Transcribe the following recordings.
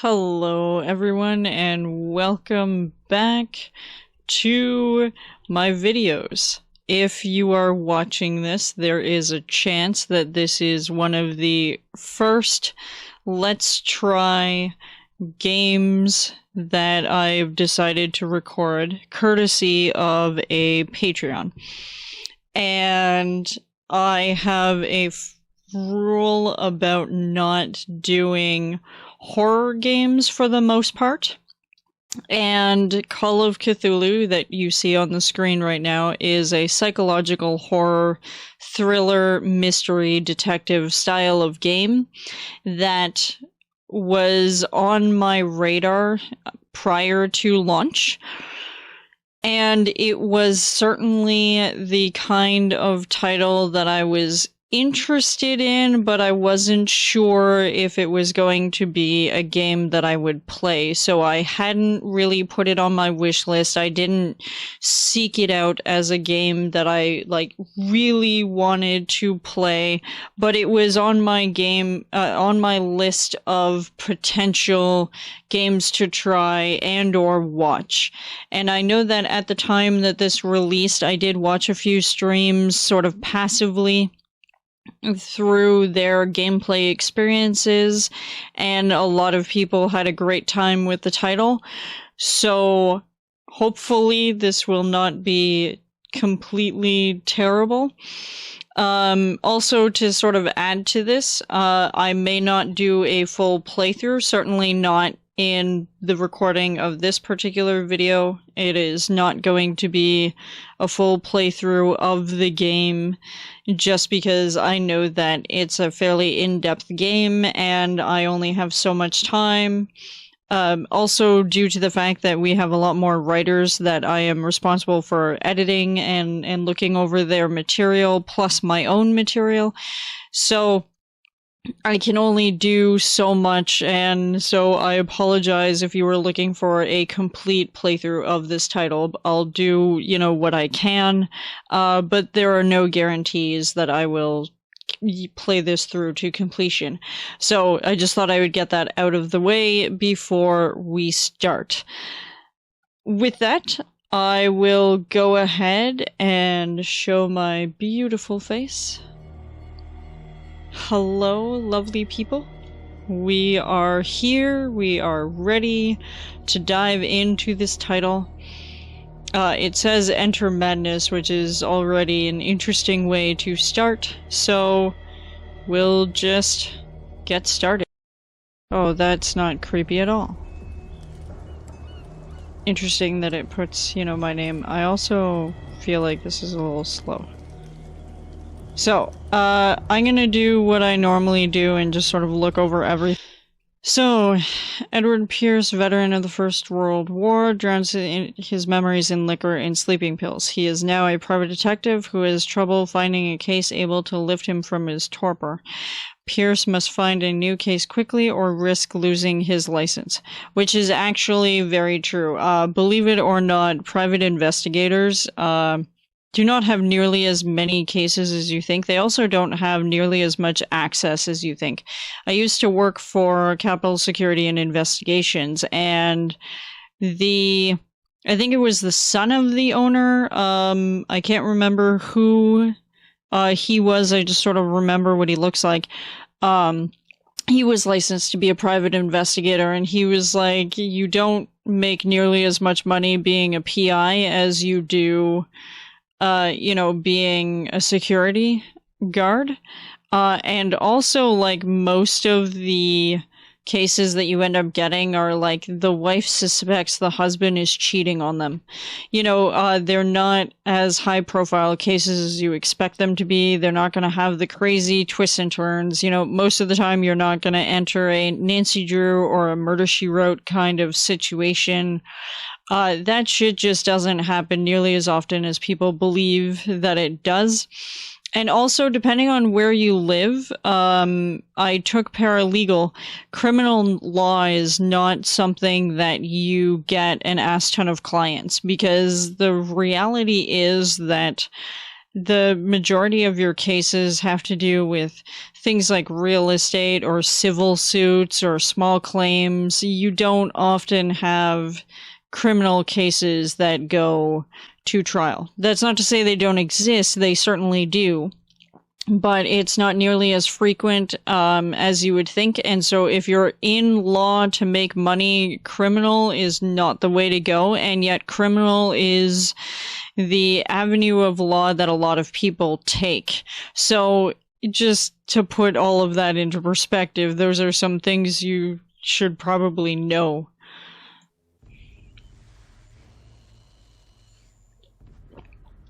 Hello, everyone, and welcome back to my videos. If you are watching this, there is a chance that this is one of the first Let's Try games that I've decided to record, courtesy of a Patreon. And I have a rule about not doing horror games for the most part. And Call of Cthulhu, that you see on the screen right now, is a psychological horror, thriller, mystery, detective style of game that was on my radar prior to launch. And it was certainly the kind of title that I was interested in, but I wasn't sure if it was going to be a game that I would play, so I hadn't really put it on my wish list. I didn't seek it out as a game that I really wanted to play, but it was on my list of potential games to try and or watch. And I know that at the time that this released, I did watch a few streams sort of passively through their gameplay experiences, and a lot of people had a great time with the title. So hopefully this will not be completely terrible. Also, to sort of add to this, I may not do a full playthrough, certainly not in the recording of this particular video. It is not going to be a full playthrough of the game, just because I know that it's a fairly in-depth game and I only have so much time. Also, due to the fact that we have a lot more writers that I am responsible for editing and looking over their material, plus my own material. So I can only do so much, and so I apologize if you were looking for a complete playthrough of this title. I'll do, what I can, but there are no guarantees that I will play this through to completion. So I just thought I would get that out of the way before we start. With that, I will go ahead and show my beautiful face. Hello, lovely people. We are here. We are ready to dive into this title. It says Enter Madness, which is already an interesting way to start, so we'll just get started. Oh, that's not creepy at all. Interesting that it puts, my name. I also feel like this is a little slow. So, I'm gonna do what I normally do and just sort of look over everything. So, Edward Pierce, veteran of the First World War, drowns his memories in liquor and sleeping pills. He is now a private detective who has trouble finding a case able to lift him from his torpor. Pierce must find a new case quickly or risk losing his license, which is actually very true. Believe it or not, private investigators, do not have nearly as many cases as you think. They also don't have nearly as much access as you think. I used to work for Capital Security and Investigations, and I think it was the son of the owner. I can't remember who he was. I just sort of remember what he looks like. He was licensed to be a private investigator, and he was like, you don't make nearly as much money being a PI as you do being a security guard. And also, most of the cases that you end up getting are the wife suspects the husband is cheating on them. They're not as high profile cases as you expect them to be. They're not going to have the crazy twists and turns. Most of the time you're not going to enter a Nancy Drew or a Murder, She Wrote kind of situation. That shit just doesn't happen nearly as often as people believe that it does. And also, depending on where you live, I took paralegal. Criminal law is not something that you get an ass ton of clients, because the reality is that the majority of your cases have to do with things like real estate or civil suits or small claims. You don't often have criminal cases that go to trial. That's not to say they don't exist. They certainly do. But it's not nearly as frequent as you would think. And so if you're in law to make money, criminal is not the way to go. And yet criminal is the avenue of law that a lot of people take. So just to put all of that into perspective, those are some things you should probably know.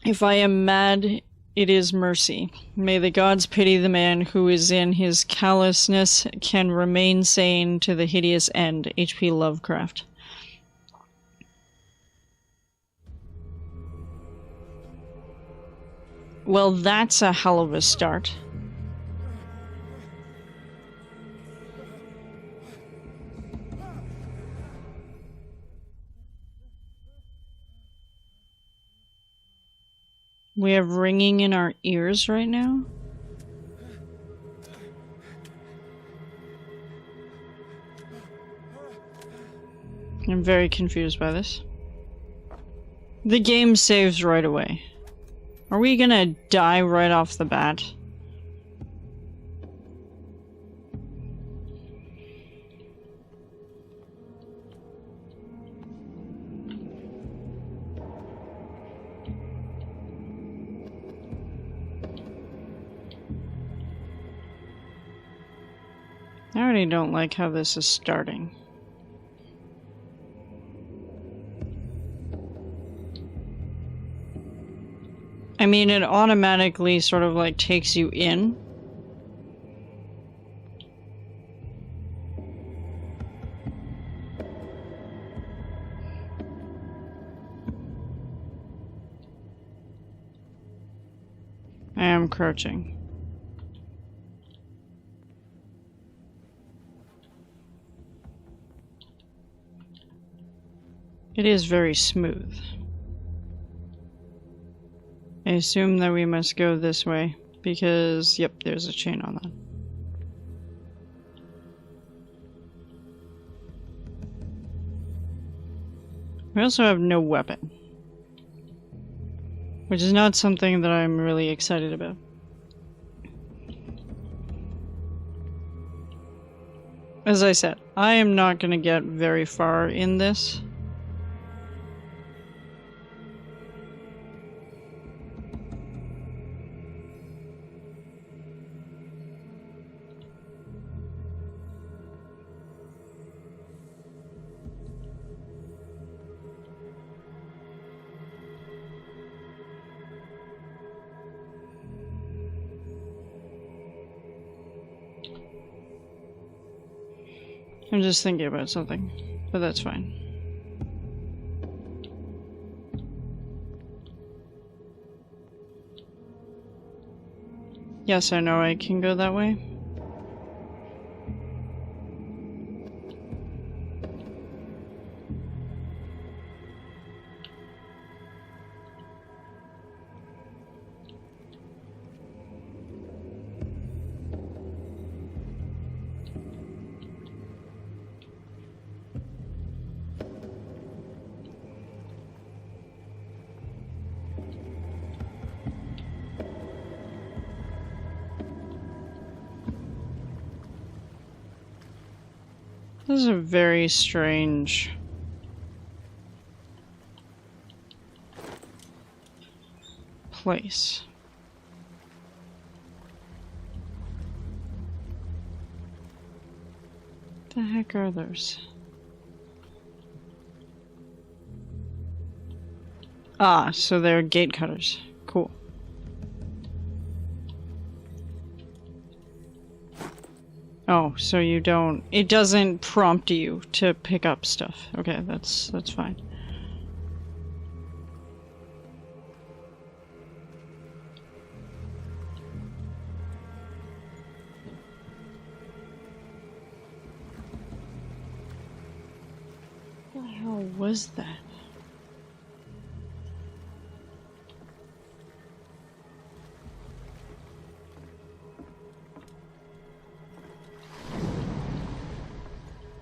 If I am mad, it is mercy. May the gods pity the man who is in his callousness can remain sane to the hideous end. H.P. Lovecraft. Well, that's a hell of a start. We have ringing in our ears right now. I'm very confused by this. The game saves right away. Are we gonna die right off the bat? I already don't like how this is starting. I mean, it automatically sort of like takes you in. I am crouching. It is very smooth. I assume that we must go this way, because, yep, there's a chain on that. We also have no weapon, which is not something that I'm really excited about. As I said, I am not going to get very far in this. I'm just thinking about something, but that's fine. Yes, I know I can go that way. This is a very strange place. What the heck are those? Ah, so they're gate cutters. Cool. Oh, so you don't... It doesn't prompt you to pick up stuff. Okay, that's fine. What the hell was that?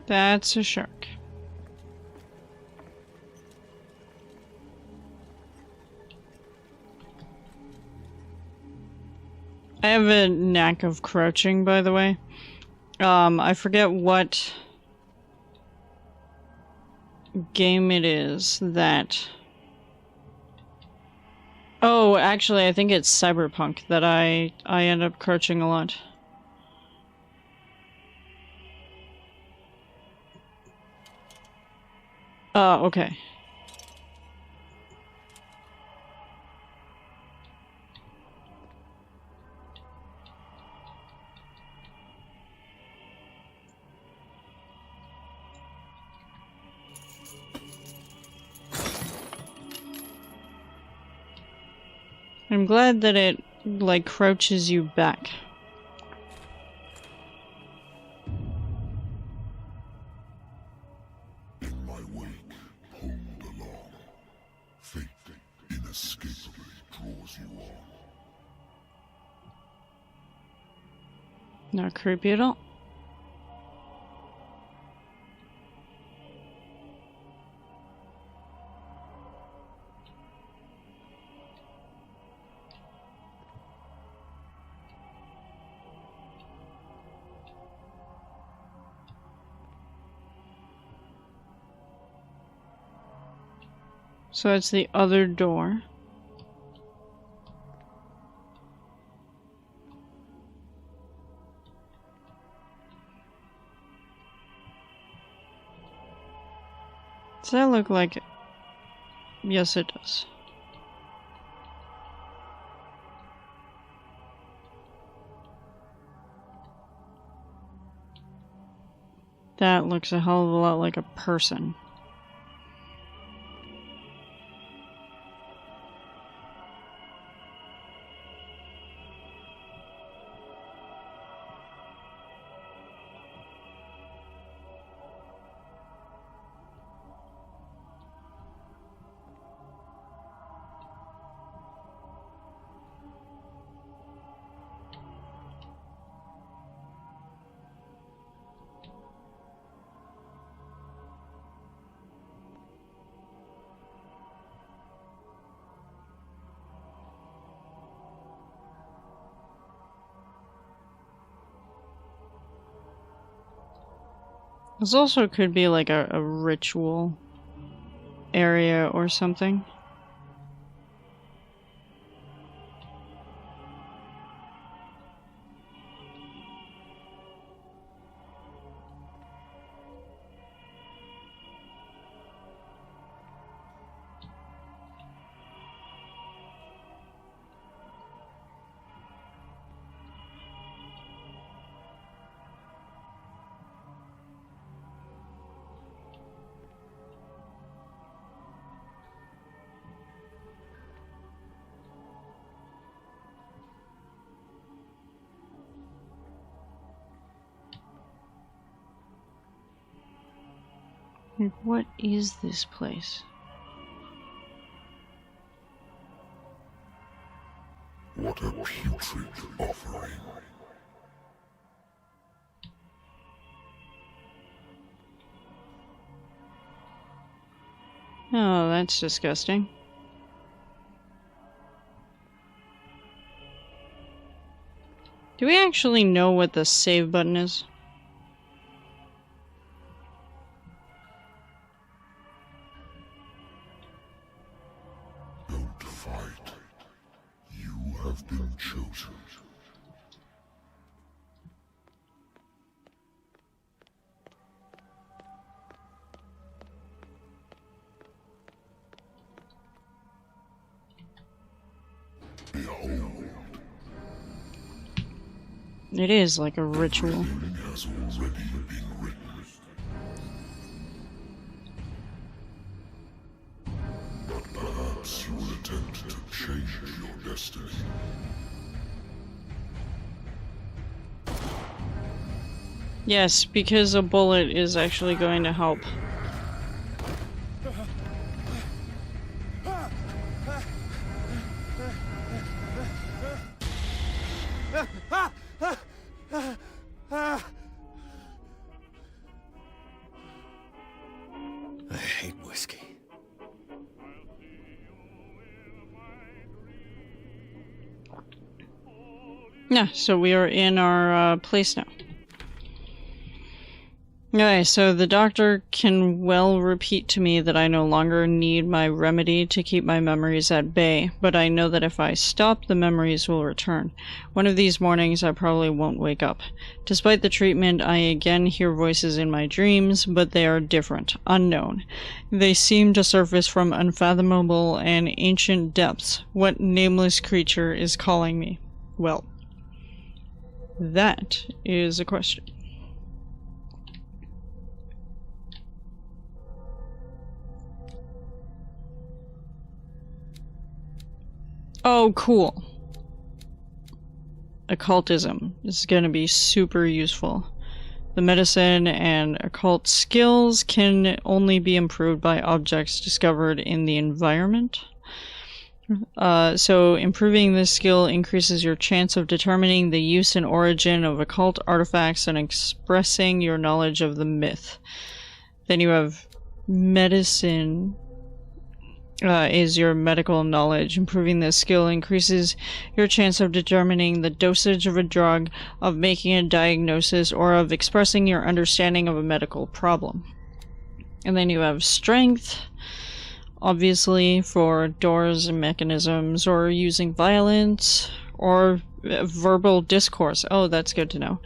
That's a shark. I have a knack of crouching, by the way. I forget what game it is that... Oh, actually, I think it's Cyberpunk that I end up crouching a lot. Okay. I'm glad that it, like, crouches you back. In my wake, pulled along, fate inescapably draws you on. Not creepy at all. So it's the other door. Does that look like it? Yes, it does. That looks a hell of a lot like a person. This also could be like a ritual area or something. Like, what is this place? What a putrid offering. Oh, that's disgusting. Do we actually know what the save button is? Don't fight. You have been chosen. Behold. It is like a ritual. Everything has already been written. But perhaps you will attempt to change your destiny. Yes, because a bullet is actually going to help. hate whiskey. Yeah, so we are in our place now. Okay, so the doctor can well repeat to me that I no longer need my remedy to keep my memories at bay, but I know that if I stop, the memories will return. One of these mornings, I probably won't wake up. Despite the treatment, I again hear voices in my dreams, but they are different, unknown. They seem to surface from unfathomable and ancient depths. What nameless creature is calling me? Well, that is a question. Oh, cool. Occultism is going to be super useful. The medicine and occult skills can only be improved by objects discovered in the environment. So improving this skill increases your chance of determining the use and origin of occult artifacts and expressing your knowledge of the myth. Then you have medicine. Is your medical knowledge. Improving this skill increases your chance of determining the dosage of a drug, of making a diagnosis, or of expressing your understanding of a medical problem. And then you have strength, obviously, for doors and mechanisms, or using violence, or verbal discourse. Oh, that's good to know.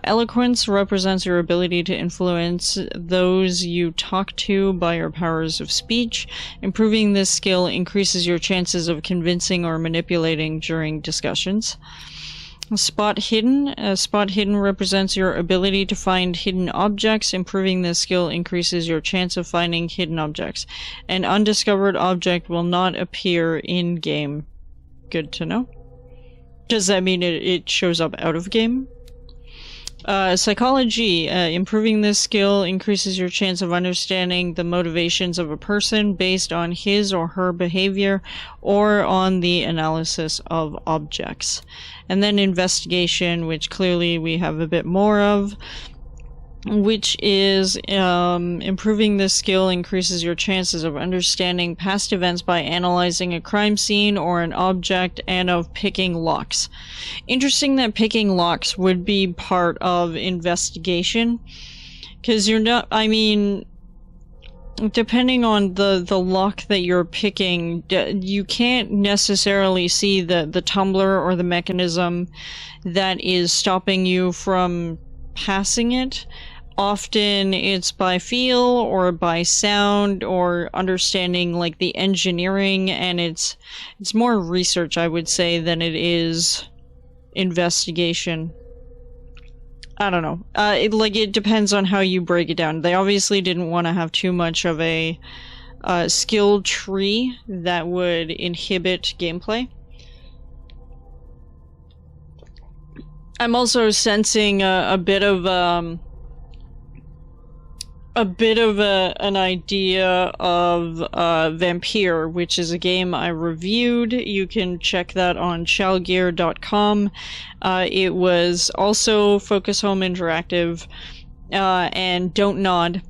Eloquence represents your ability to influence those you talk to by your powers of speech. Improving this skill increases your chances of convincing or manipulating during discussions. Spot hidden. Spot hidden represents your ability to find hidden objects. Improving this skill increases your chance of finding hidden objects. An undiscovered object will not appear in-game. Good to know. Does that mean it shows up out of game? Psychology. Improving this skill increases your chance of understanding the motivations of a person based on his or her behavior or on the analysis of objects. And then investigation, which clearly we have a bit more of, which is improving this skill increases your chances of understanding past events by analyzing a crime scene or an object and of picking locks. Interesting that picking locks would be part of investigation, because you're not, I mean, depending on the lock that you're picking, you can't necessarily see the tumbler or the mechanism that is stopping you from passing it. Often it's by feel or by sound or understanding like the engineering, and it's more research, I would say, than it is investigation. I don't know. It depends on how you break it down. They obviously didn't want to have too much of a skill tree that would inhibit gameplay. I'm also sensing a bit of an idea of Vampire, which is a game I reviewed. You can check that on chalgear.com. It was also Focus Home Interactive and Don't Nod.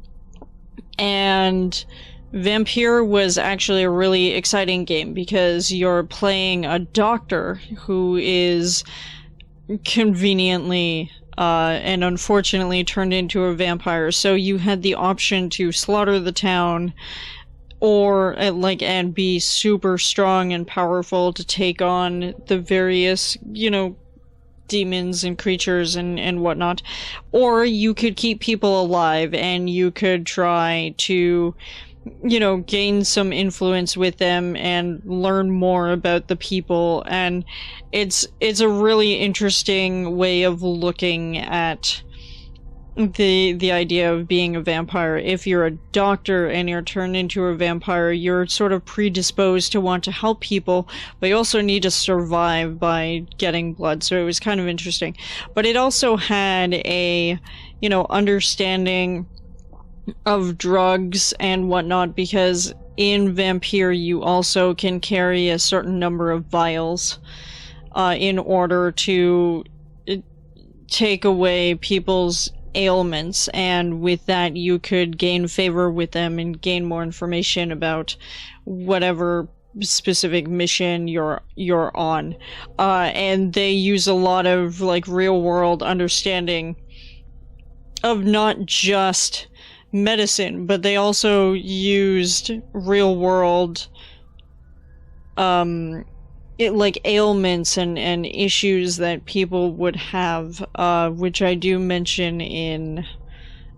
And Vampire was actually a really exciting game because you're playing a doctor who is conveniently and unfortunately turned into a vampire, so you had the option to slaughter the town or and be super strong and powerful to take on the various, demons and creatures and whatnot, or you could keep people alive and you could try to gain some influence with them and learn more about the people. And it's a really interesting way of looking at the idea of being a vampire. If you're a doctor and you're turned into a vampire, you're sort of predisposed to want to help people, but you also need to survive by getting blood. So it was kind of interesting. But it also had a, understanding of drugs and whatnot, because in Vampire you also can carry a certain number of vials in order to take away people's ailments, and with that you could gain favor with them and gain more information about whatever specific mission you're on. And they use a lot of like real world understanding of not just medicine, but they also used real world like ailments and issues that people would have, which I do mention in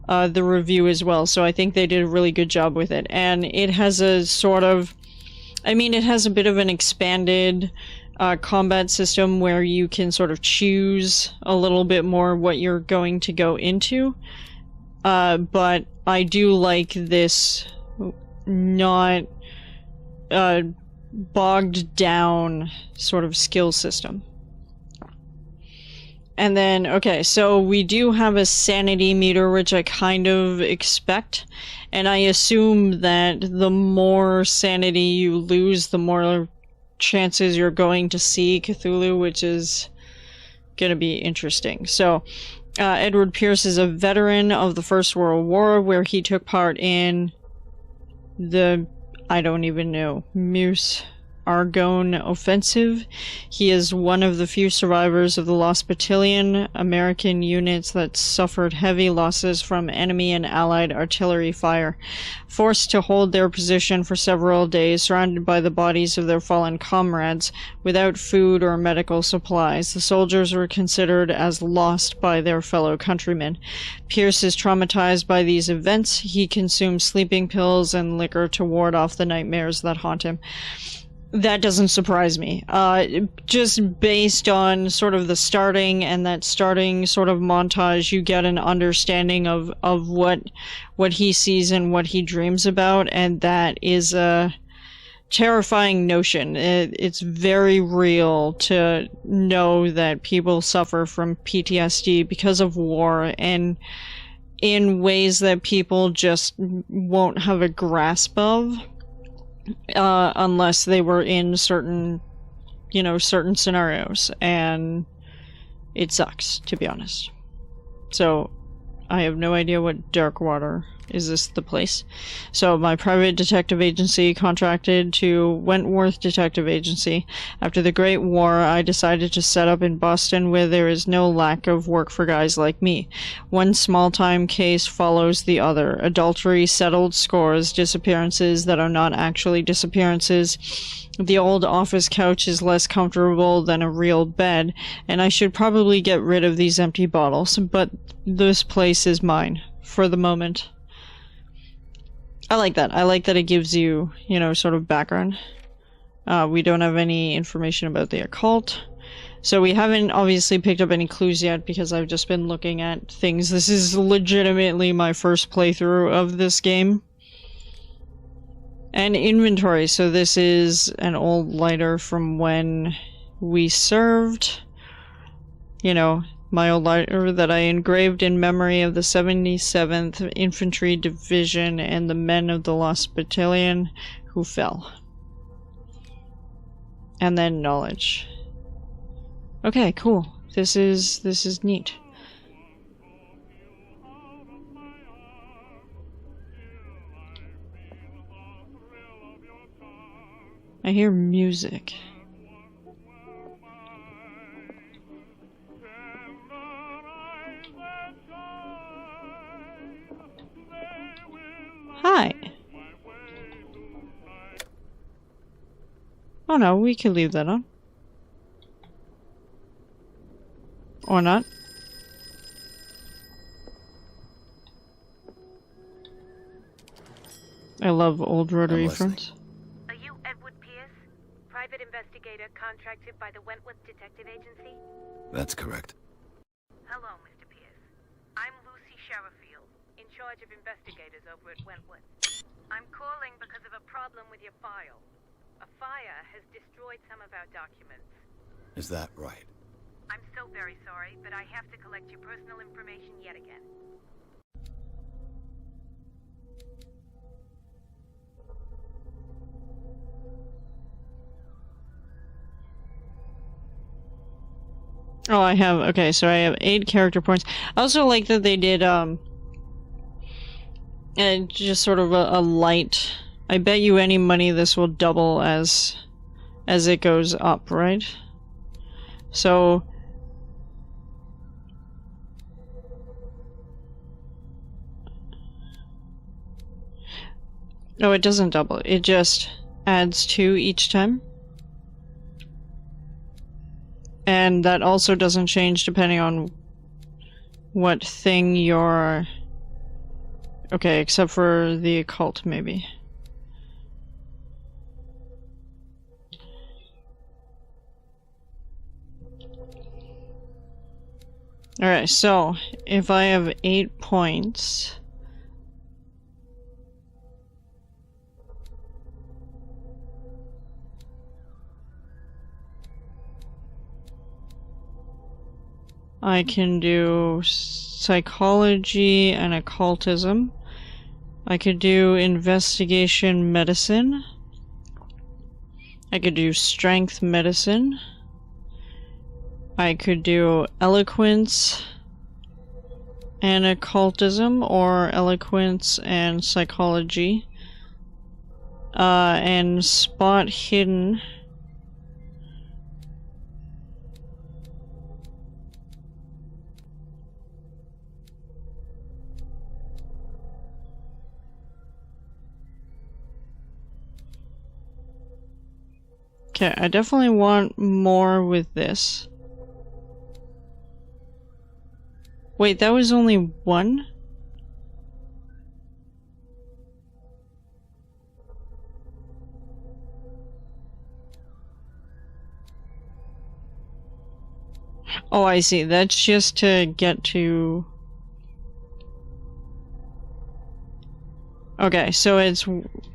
the review as well. So I think they did a really good job with it. And it has a sort of, I mean, it has a bit of an expanded combat system where you can sort of choose a little bit more what you're going to go into. But I do like this not bogged down sort of skill system. And then, okay, so we do have a sanity meter, which I kind of expect, and I assume that the more sanity you lose, the more chances you're going to see Cthulhu, which is gonna be interesting. So, Edward Pierce is a veteran of the First World War, where he took part in the, I don't even know, Meuse Argonne offensive. He is one of the few survivors of the Lost Battalion, American units that suffered heavy losses from enemy and allied artillery fire. Forced to hold their position for several days, surrounded by the bodies of their fallen comrades, without food or medical supplies, the soldiers were considered as lost by their fellow countrymen. Pierce is traumatized by these events. He consumes sleeping pills and liquor to ward off the nightmares that haunt him. That doesn't surprise me. Just based on sort of the starting and that starting sort of montage, you get an understanding of what he sees and what he dreams about, and that is a terrifying notion. It's very real to know that people suffer from PTSD because of war, and in ways that people just won't have a grasp of. Unless they were in certain scenarios, and it sucks, to be honest. So, I have no idea what Darkwater is. This the place? So, my private detective agency contracted to Wentworth Detective Agency. After the Great War, I decided to set up in Boston, where there is no lack of work for guys like me. One small-time case follows the other. Adultery, settled scores, disappearances that are not actually disappearances. The old office couch is less comfortable than a real bed, and I should probably get rid of these empty bottles, but this place is mine, for the moment. I like that. I like that it gives you, sort of background. We don't have any information about the occult. So we haven't obviously picked up any clues yet because I've just been looking at things. This is legitimately my first playthrough of this game. And inventory. So this is an old lighter from when we served. My old lighter that I engraved in memory of the 77th Infantry Division and the men of the Lost Battalion who fell. And then knowledge. Okay, cool. This is neat. I hear music. Hi. Oh no, we can leave that on. Or not. I love old rotary phones. Are you Edward Pierce, private investigator contracted by the Wentworth Detective Agency? That's correct. Hello, Mr. Pierce. I'm Lucy Sherifield, in charge of investigators over at Wentworth. I'm calling because of a problem with your file. A fire has destroyed some of our documents. Is that right? I'm so very sorry, but I have to collect your personal information yet again. Oh, I have, okay, so I have 8 character points. I also like that they did, just sort of a light, I bet you any money this will double as it goes up, right? So, no, it doesn't double, it just adds 2 each time. And that also doesn't change depending on what thing you're... Okay, except for the occult, maybe. Alright, so, if I have 8 points... I can do psychology and occultism. I could do investigation medicine. I could do strength medicine. I could do eloquence and occultism, or eloquence and psychology. And spot hidden. Okay, I definitely want more with this. Wait, that was only 1? Oh, I see. That's just to get to... Okay, so it's,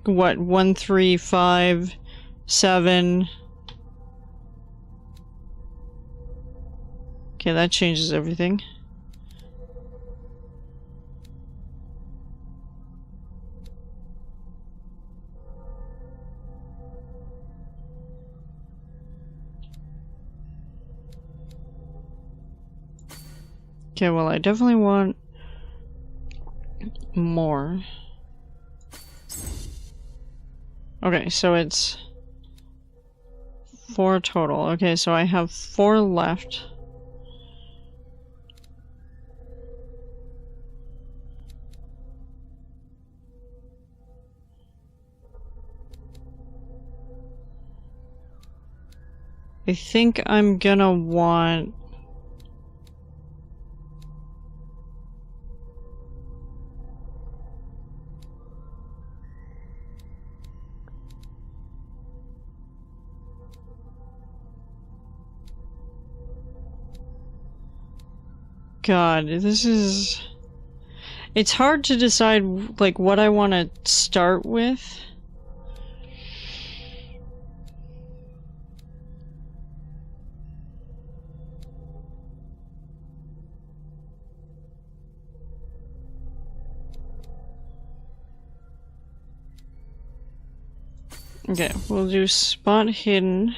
what, 1, 3, 5, 7... Okay, that changes everything. Okay, well, I definitely want more. Okay, so it's 4 total. Okay, so I have 4 left. I think I'm gonna want... God, this is... It's hard to decide, like, what I want to start with. Okay, we'll do spot hidden.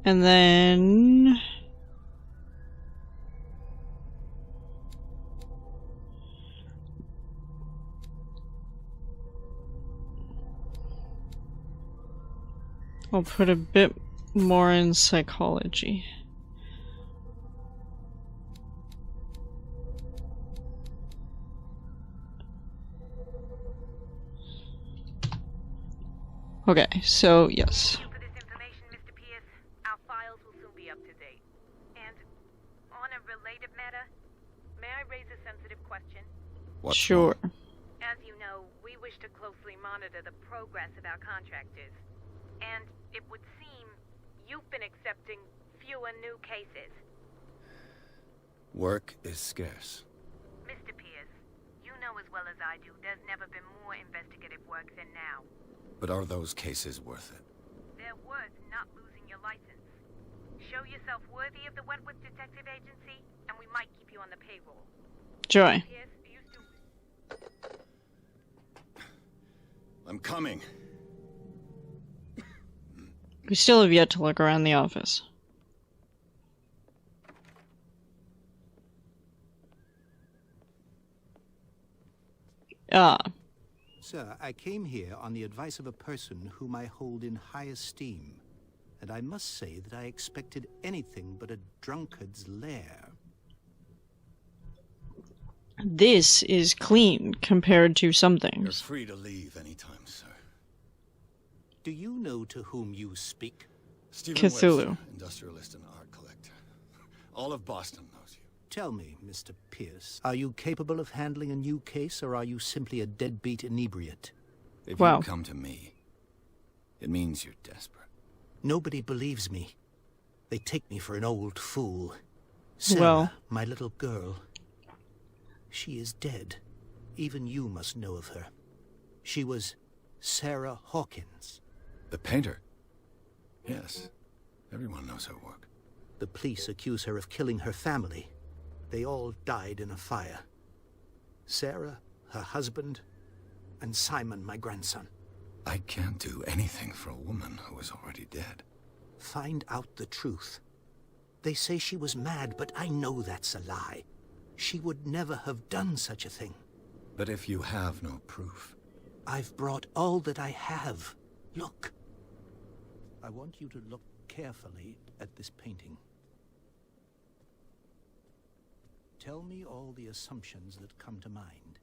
And then... I'll put a bit more in psychology. Okay, so yes. Thank you for this information, Mr. Pierce. Our files will soon be up to date. And on a related matter, may I raise a sensitive question? What's Sure. wrong? As you know, we wish to closely monitor the progress of our contractors. And it would seem you've been accepting fewer new cases. Work is scarce. Mr. Pierce, you know as well as I do there's never been more investigative work than now. But are those cases worth it? They're worth not losing your license. Show yourself worthy of the Wentworth Detective Agency, and we might keep you on the payroll. Joy. Pierce, are you still... I'm coming. We still have yet to look around the office. Sir, I came here on the advice of a person whom I hold in high esteem, and I must say that I expected anything but a drunkard's lair. This is clean compared to some You're things. free to leave anytime, sir. Do you know to whom you speak? Stephen Cthulhu. Webster, industrialist and art collector. All of Boston knows you. Tell me, Mr. Pierce, are you capable of handling a new case, or are you simply a deadbeat inebriate? If Wow. you come to me, it means you're desperate. Nobody believes me. They take me for an old fool. Sarah, Well. my little girl. She is dead. Even you must know of her. She was Sarah Hawkins. The painter? Yes. Everyone knows her work. The police accuse her of killing her family. They all died in a fire. Sarah, her husband, and Simon, my grandson. I can't do anything for a woman who is already dead. Find out the truth. They say she was mad, but I know that's a lie. She would never have done such a thing. But if you have no proof... I've brought all that I have. Look. I want you to look carefully at this painting. Tell me all the assumptions that come to mind.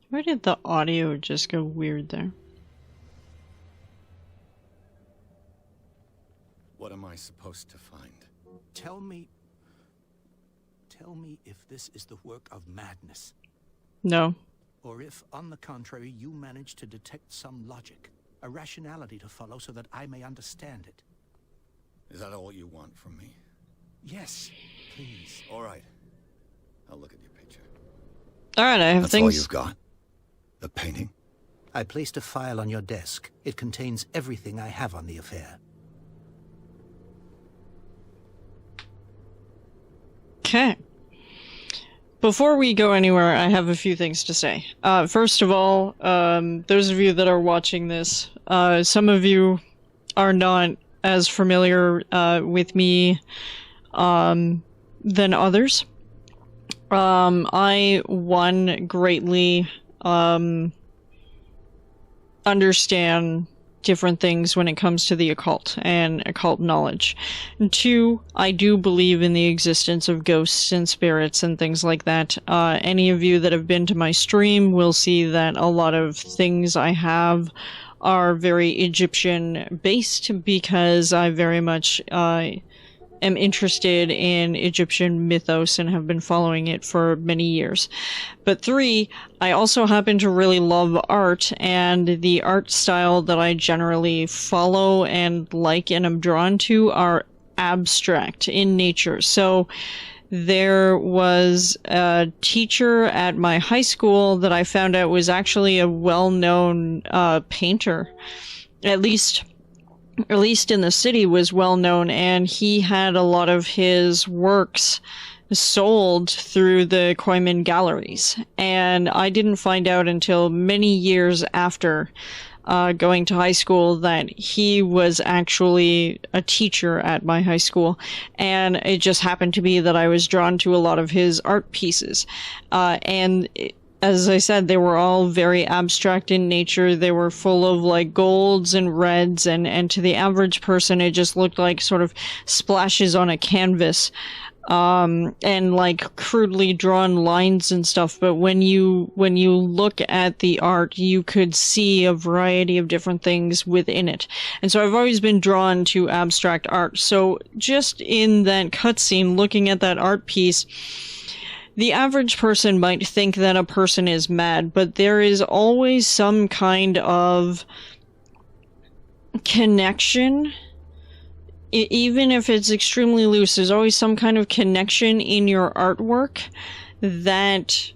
Why did the audio just go weird there? What am I supposed to find? Tell me if this is the work of madness, No. or if, on the contrary, you manage to detect some logic, a rationality to follow so that I may understand it. Is that all you want from me? Yes, please. All right. I'll look at your picture. Alright, I have That's all things. you've got? The painting? I placed a file on your desk. It contains everything I have on the affair. Okay. Before we go anywhere, I have a few things to say. First of all, those of you that are watching this, some of you are not as familiar with me than others. I, greatly understand different things when it comes to the occult and occult knowledge. And 2, I do believe in the existence of ghosts and spirits and things like that. Any of you that have been to my stream will see that a lot of things I have are very Egyptian based because I very much am interested in Egyptian mythos and have been following it for many years. But 3, I also happen to really love art, and the art style that I generally follow and like and am drawn to are abstract in nature. So there was a teacher at my high school that I found out was actually a well-known painter, at least in the city was well known, and he had a lot of his works sold through the Koyman galleries. And I didn't find out until many years after going to high school that he was actually a teacher at my high school. And it just happened to be that I was drawn to a lot of his art pieces. As I said, they were all very abstract in nature. They were full of like golds and reds, and to the average person, it just looked like sort of splashes on a canvas, and like crudely drawn lines and stuff. But when you look at the art, you could see a variety of different things within it. And so I've always been drawn to abstract art. So just in that cutscene, looking at that art piece, the average person might think that a person is mad, but there is always some kind of connection. Even if it's extremely loose, there's always some kind of connection in your artwork that,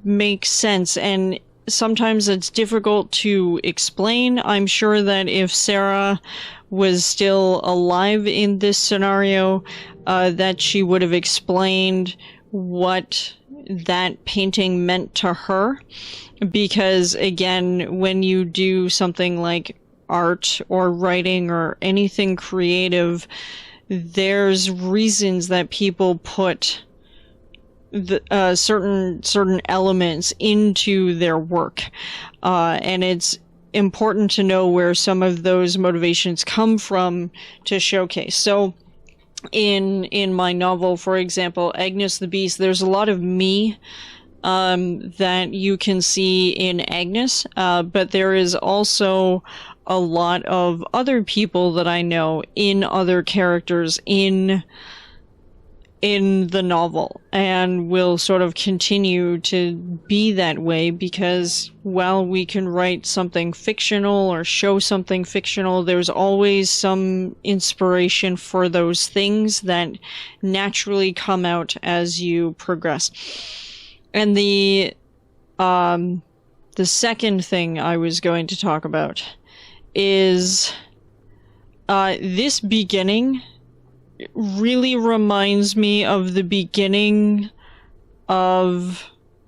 makes sense. And sometimes it's difficult to explain. I'm sure that if Sarah was still alive in this scenario, that she would have explained what that painting meant to her. Because, again, when you do something like art or writing or anything creative, there's reasons that people put certain elements into their work. And it's important to know where some of those motivations come from to showcase. So, in my novel, for example, Agnes the Beast, there's a lot of me that you can see in Agnes, but there is also a lot of other people that I know in other characters in the novel, and will sort of continue to be that way because while we can write something fictional or show something fictional, there's always some inspiration for those things that naturally come out as you progress. And the second thing I was going to talk about is this beginning really reminds me of the beginning of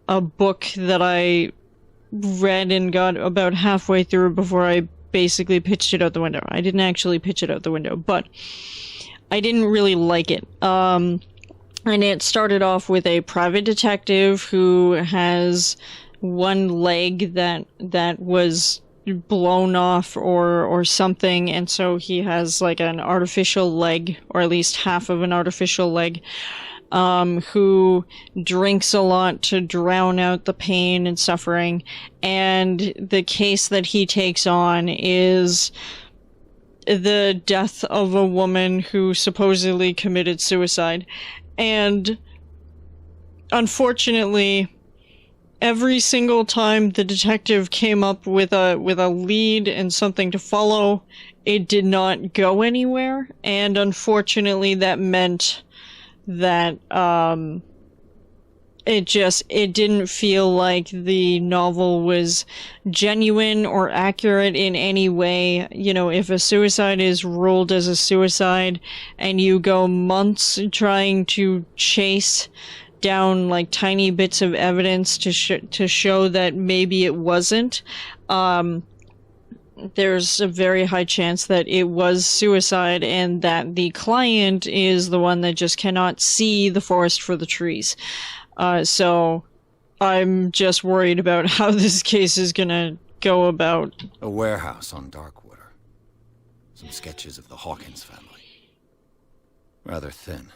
a book that I read and got about halfway through before I basically pitched it out the window. I didn't actually pitch it out the window, but I didn't really like it. And it started off with a private detective who has one leg that was blown off or something, and so he has like an artificial leg, or at least half of an artificial leg, who drinks a lot to drown out the pain and suffering. And the case that he takes on is the death of a woman who supposedly committed suicide. And unfortunately, every single time the detective came up with a lead and something to follow, it did not go anywhere. And unfortunately, that meant that it didn't feel like the novel was genuine or accurate in any way. You know, if a suicide is ruled as a suicide and you go months trying to chase down like tiny bits of evidence to show that maybe it wasn't, there's a very high chance that it was suicide and that the client is the one that just cannot see the forest for the trees. So I'm just worried about how this case is gonna go about. A warehouse on Darkwater. Some sketches of the Hawkins family. Rather thin.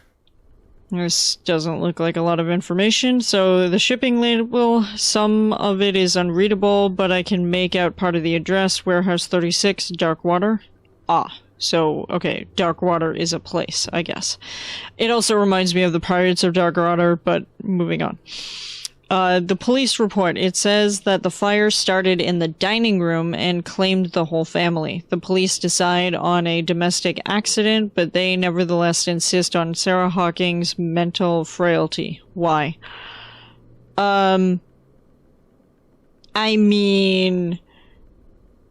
This doesn't look like a lot of information. So the shipping label, some of it is unreadable, but I can make out part of the address, Warehouse 36, Darkwater. So, okay, Darkwater is a place, I guess. It also reminds me of the Pirates of Darkwater, but moving on. The police report, it says that the fire started in the dining room and claimed the whole family. The police decide on a domestic accident, but they nevertheless insist on Sarah Hawking's mental frailty. Why? I mean,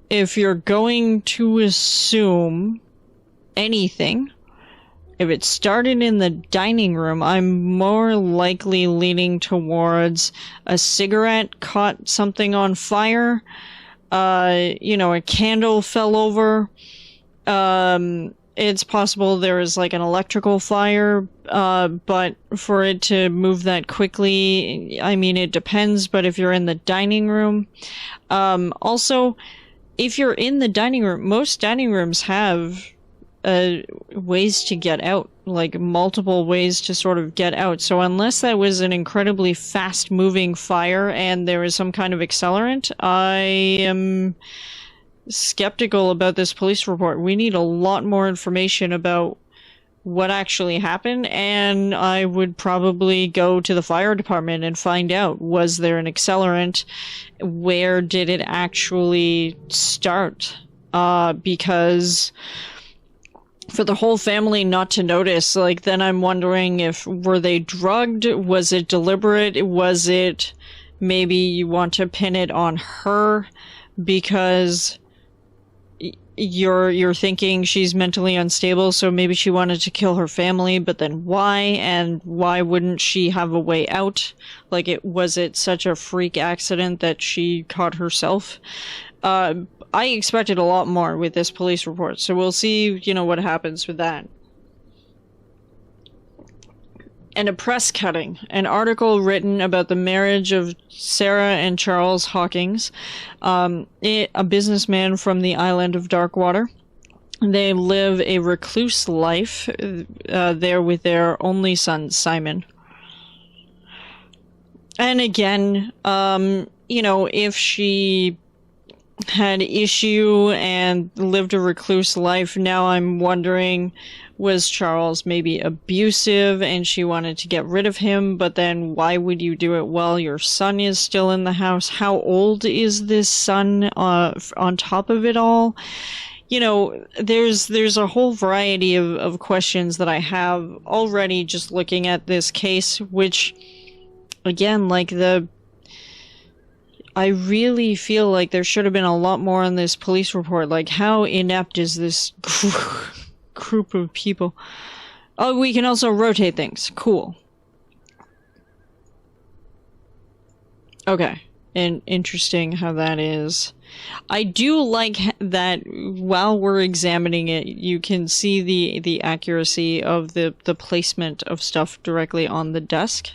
if you're going to assume anything, if it started in the dining room, I'm more likely leaning towards a cigarette caught something on fire, a candle fell over. It's possible there was like an electrical fire, but for it to move that quickly, I mean, it depends, but if you're in the dining room, also, if you're in the dining room, most dining rooms have ways to get out, like multiple ways to sort of get out. So unless that was an incredibly fast moving fire and there was some kind of accelerant, I am skeptical about this police report. We need a lot more information about what actually happened, and I would probably go to the fire department and find out, was there an accelerant? Where did it actually start? Because for the whole family not to notice, like, then I'm wondering were they drugged? Was it deliberate? Was it maybe you want to pin it on her? Because you're thinking she's mentally unstable, so maybe she wanted to kill her family, but then why? And why wouldn't she have a way out? Like, was it such a freak accident that she caught herself? I expected a lot more with this police report, so we'll see, what happens with that. And a press cutting, an article written about the marriage of Sarah and Charles Hawkins, a businessman from the island of Darkwater. They live a recluse life there with their only son, Simon. And again, if she had issue and lived a recluse life, now I'm wondering, was Charles maybe abusive and she wanted to get rid of him, but then why would you do it while your son is still in the house? How old is this son on top of it all? There's a whole variety of questions that I have already just looking at this case, which, again, I really feel like there should have been a lot more on this police report. Like, how inept is this group of people? Oh, we can also rotate things. Cool. Okay. And interesting how that is. I do like that while we're examining it, you can see the accuracy of the placement of stuff directly on the desk.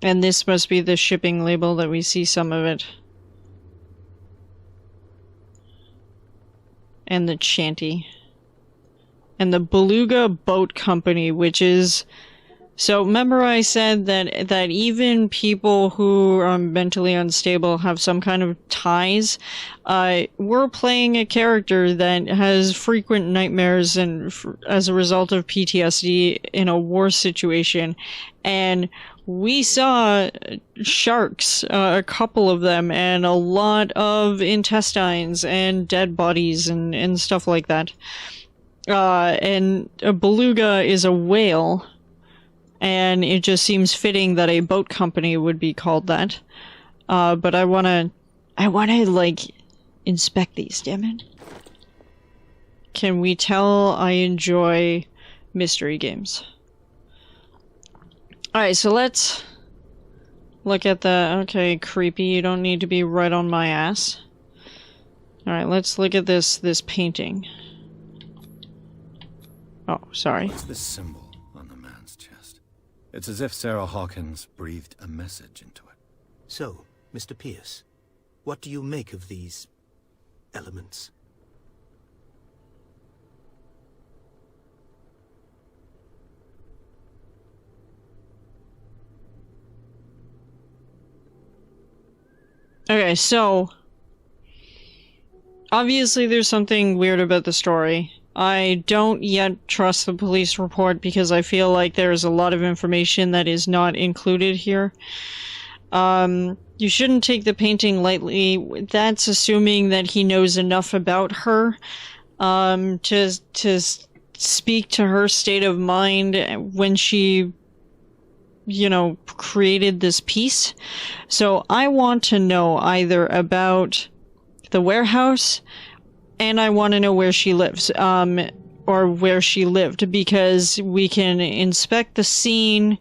And this must be the shipping label that we see some of it. And the shanty. And the Beluga Boat Company, which is... So remember I said that even people who are mentally unstable have some kind of ties? We're playing a character that has frequent nightmares and as a result of PTSD in a war situation. And we saw sharks, a couple of them, and a lot of intestines and dead bodies and stuff like that. And a beluga is a whale, and it just seems fitting that a boat company would be called that. But I wanna, inspect these, damn it. Can we tell I enjoy mystery games? Alright, so let's look at the... Okay, creepy, you don't need to be right on my ass. Alright, let's look at this painting. Oh, sorry. What's this symbol on the man's chest? It's as if Sarah Hawkins breathed a message into it. So, Mr. Pierce, what do you make of these elements? Okay, so obviously there's something weird about the story. I don't yet trust the police report because I feel like there's a lot of information that is not included here. You shouldn't take the painting lightly. That's assuming that he knows enough about her to speak to her state of mind when she created this piece. So I want to know either about the warehouse, and I want to know where she lives, or where she lived, because we can inspect the scene,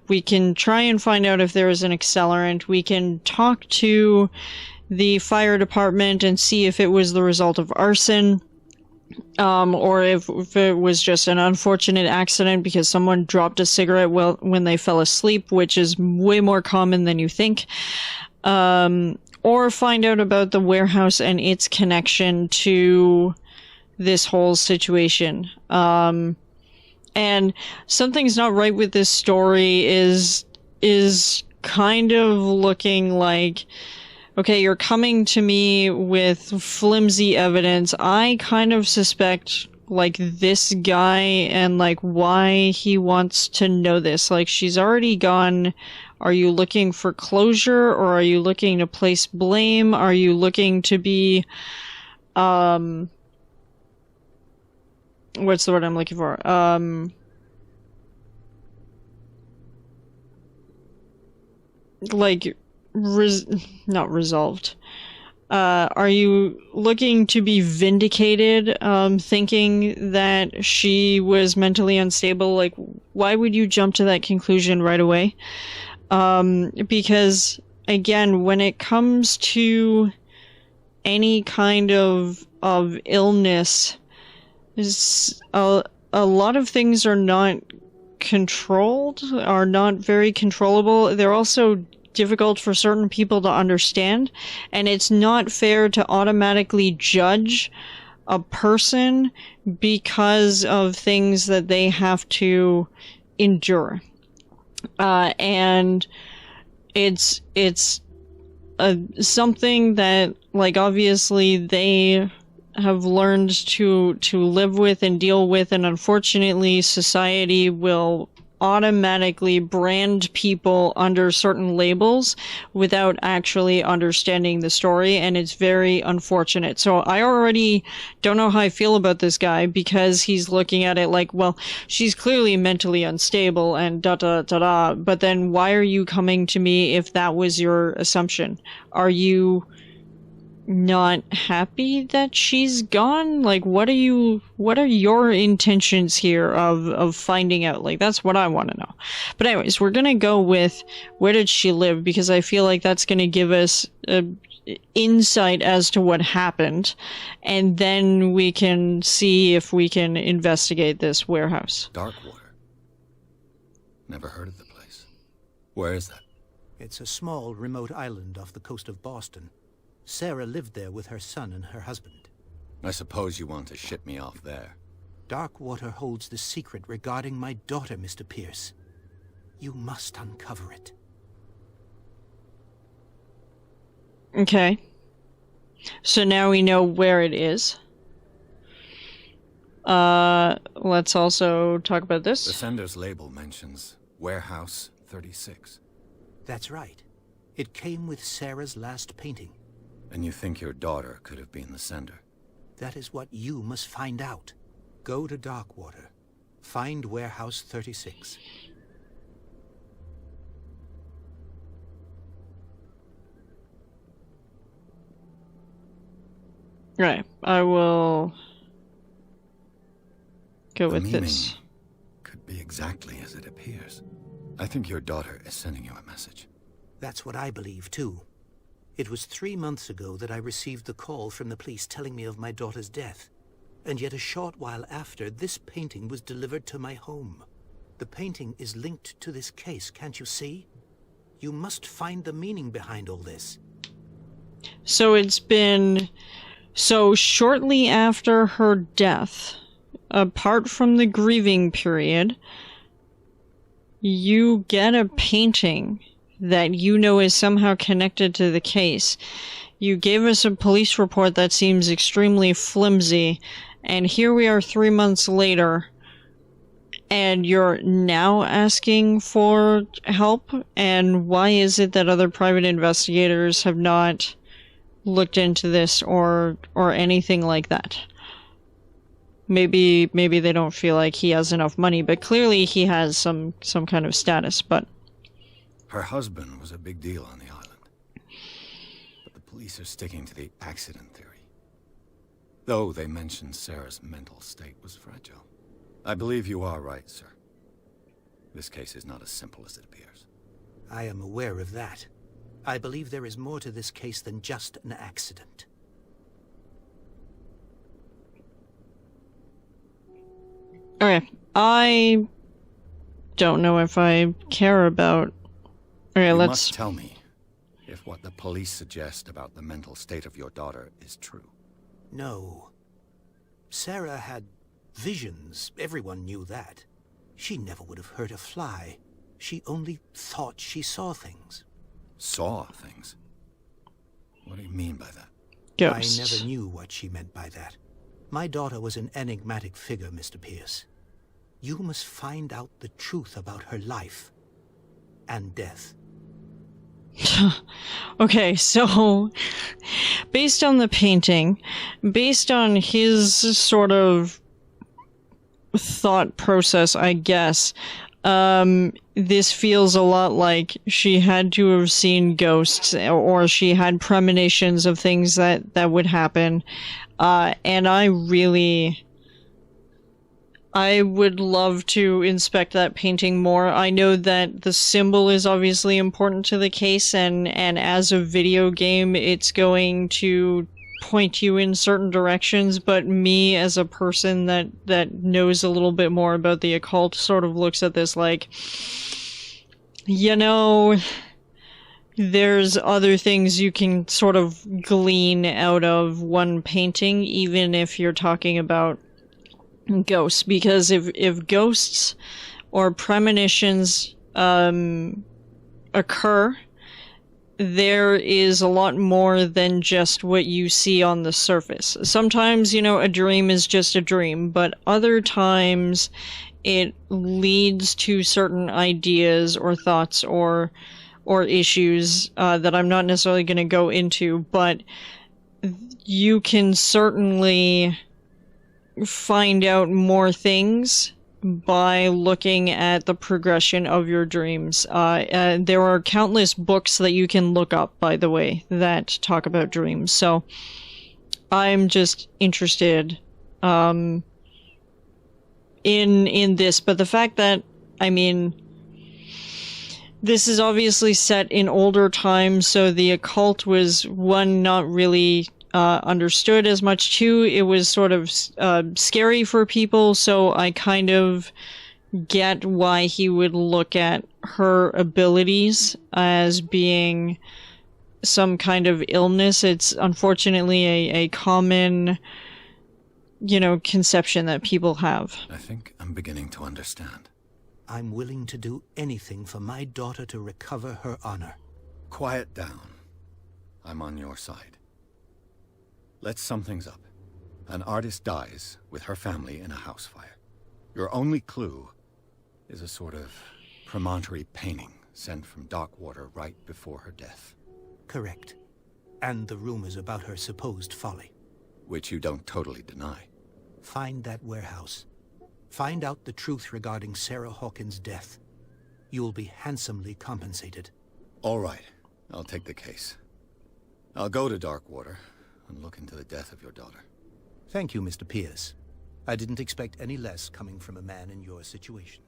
we can try and find out if there is an accelerant, we can talk to the fire department and see if it was the result of arson, or if it was just an unfortunate accident because someone dropped a cigarette when they fell asleep, which is way more common than you think. Or find out about the warehouse and its connection to this whole situation. And something's not right with this story is kind of looking like, okay, you're coming to me with flimsy evidence. I kind of suspect, this guy and, why he wants to know this. She's already gone, are you looking for closure, or are you looking to place blame? Are you looking to be, what's the word I'm looking for? Not resolved. Are you looking to be vindicated, thinking that she was mentally unstable? Like, why would you jump to that conclusion right away? Because, again, when it comes to any kind of illness, a lot of things are not controlled, are not very controllable. They're also difficult for certain people to understand, and it's not fair to automatically judge a person because of things that they have to endure. And it's something that, like, obviously they have learned to live with and deal with, and unfortunately society will automatically brand people under certain labels without actually understanding the story, and it's very unfortunate. So I already don't know how I feel about this guy, because he's looking at it like, well, she's clearly mentally unstable and da-da-da-da, but then why are you coming to me if that was your assumption? Are you not happy that she's gone? Like, what are your intentions here of finding out? Like, that's what I want to know. But anyways, we're gonna go with, where did she live? Because I feel like that's gonna give us insight as to what happened, and then we can see if we can investigate this warehouse. Darkwater. Never heard of the place. Where is that? It's a small, remote island off the coast of Boston. Sarah lived there with her son and her husband. I suppose you want to ship me off there. Darkwater holds the secret regarding my daughter, Mr. Pierce. You must uncover it. Okay. So now we know where it is. Let's also talk about this. The sender's label mentions Warehouse 36. That's right. It came with Sarah's last painting. And you think your daughter could have been the sender? That is what you must find out. Go to Darkwater. Find Warehouse 36. Right. I will go with meaning this. Could be exactly as it appears. I think your daughter is sending you a message. That's what I believe, too. It was 3 months ago that I received the call from the police telling me of my daughter's death. And yet a short while after, this painting was delivered to my home. The painting is linked to this case, can't you see? You must find the meaning behind all this. So it's been... So shortly after her death, apart from the grieving period, you get a painting that you know is somehow connected to the case. You gave us a police report that seems extremely flimsy, and here we are 3 months later, and you're now asking for help? And why is it that other private investigators have not looked into this or anything like that? Maybe they don't feel like he has enough money, but clearly he has some kind of status, but... Her husband was a big deal on the island. But the police are sticking to the accident theory. Though they mentioned Sarah's mental state was fragile. I believe you are right, sir. This case is not as simple as it appears. I am aware of that. I believe there is more to this case than just an accident. Okay, I don't know if I care about... Okay, You let's... must tell me if what the police suggest about the mental state of your daughter is true. No. Sarah had visions. Everyone knew that. She never would have hurt a fly. She only thought she saw things. Saw things? What do you mean by that? Ghosts. I never knew what she meant by that. My daughter was an enigmatic figure, Mr. Pierce. You must find out the truth about her life and death. Okay, so based on the painting, based on his sort of thought process, I guess, this feels a lot like she had to have seen ghosts, or she had premonitions of things that would happen. And I would love to inspect that painting more. I know that the symbol is obviously important to the case, and as a video game, it's going to point you in certain directions, but me as a person that knows a little bit more about the occult sort of looks at this like, you know, there's other things you can sort of glean out of one painting, even if you're talking about ghosts, because if ghosts or premonitions occur, there is a lot more than just what you see on the surface. Sometimes, you know, a dream is just a dream, but other times it leads to certain ideas or thoughts or issues that I'm not necessarily going to go into, but you can certainly find out more things by looking at the progression of your dreams. There are countless books that you can look up, by the way, that talk about dreams. So I'm just interested in this. But the fact that, I mean, this is obviously set in older times, so the occult was, one, not really understood as much. Two, it was sort of scary for people, so I kind of get why he would look at her abilities as being some kind of illness. It's unfortunately a common, you know, conception that people have. I think I'm beginning to understand. I'm willing to do anything for my daughter to recover her honor. Quiet down. I'm on your side. Let's sum things up. An artist dies with her family in a house fire. Your only clue is a sort of promontory painting sent from Darkwater right before her death. Correct. And the rumors about her supposed folly. Which you don't totally deny. Find that warehouse. Find out the truth regarding Sarah Hawkins' death. You'll be handsomely compensated. All right. I'll take the case. I'll go to Darkwater and look into the death of your daughter. Thank you, Mr. Pierce. I didn't expect any less coming from a man in your situation.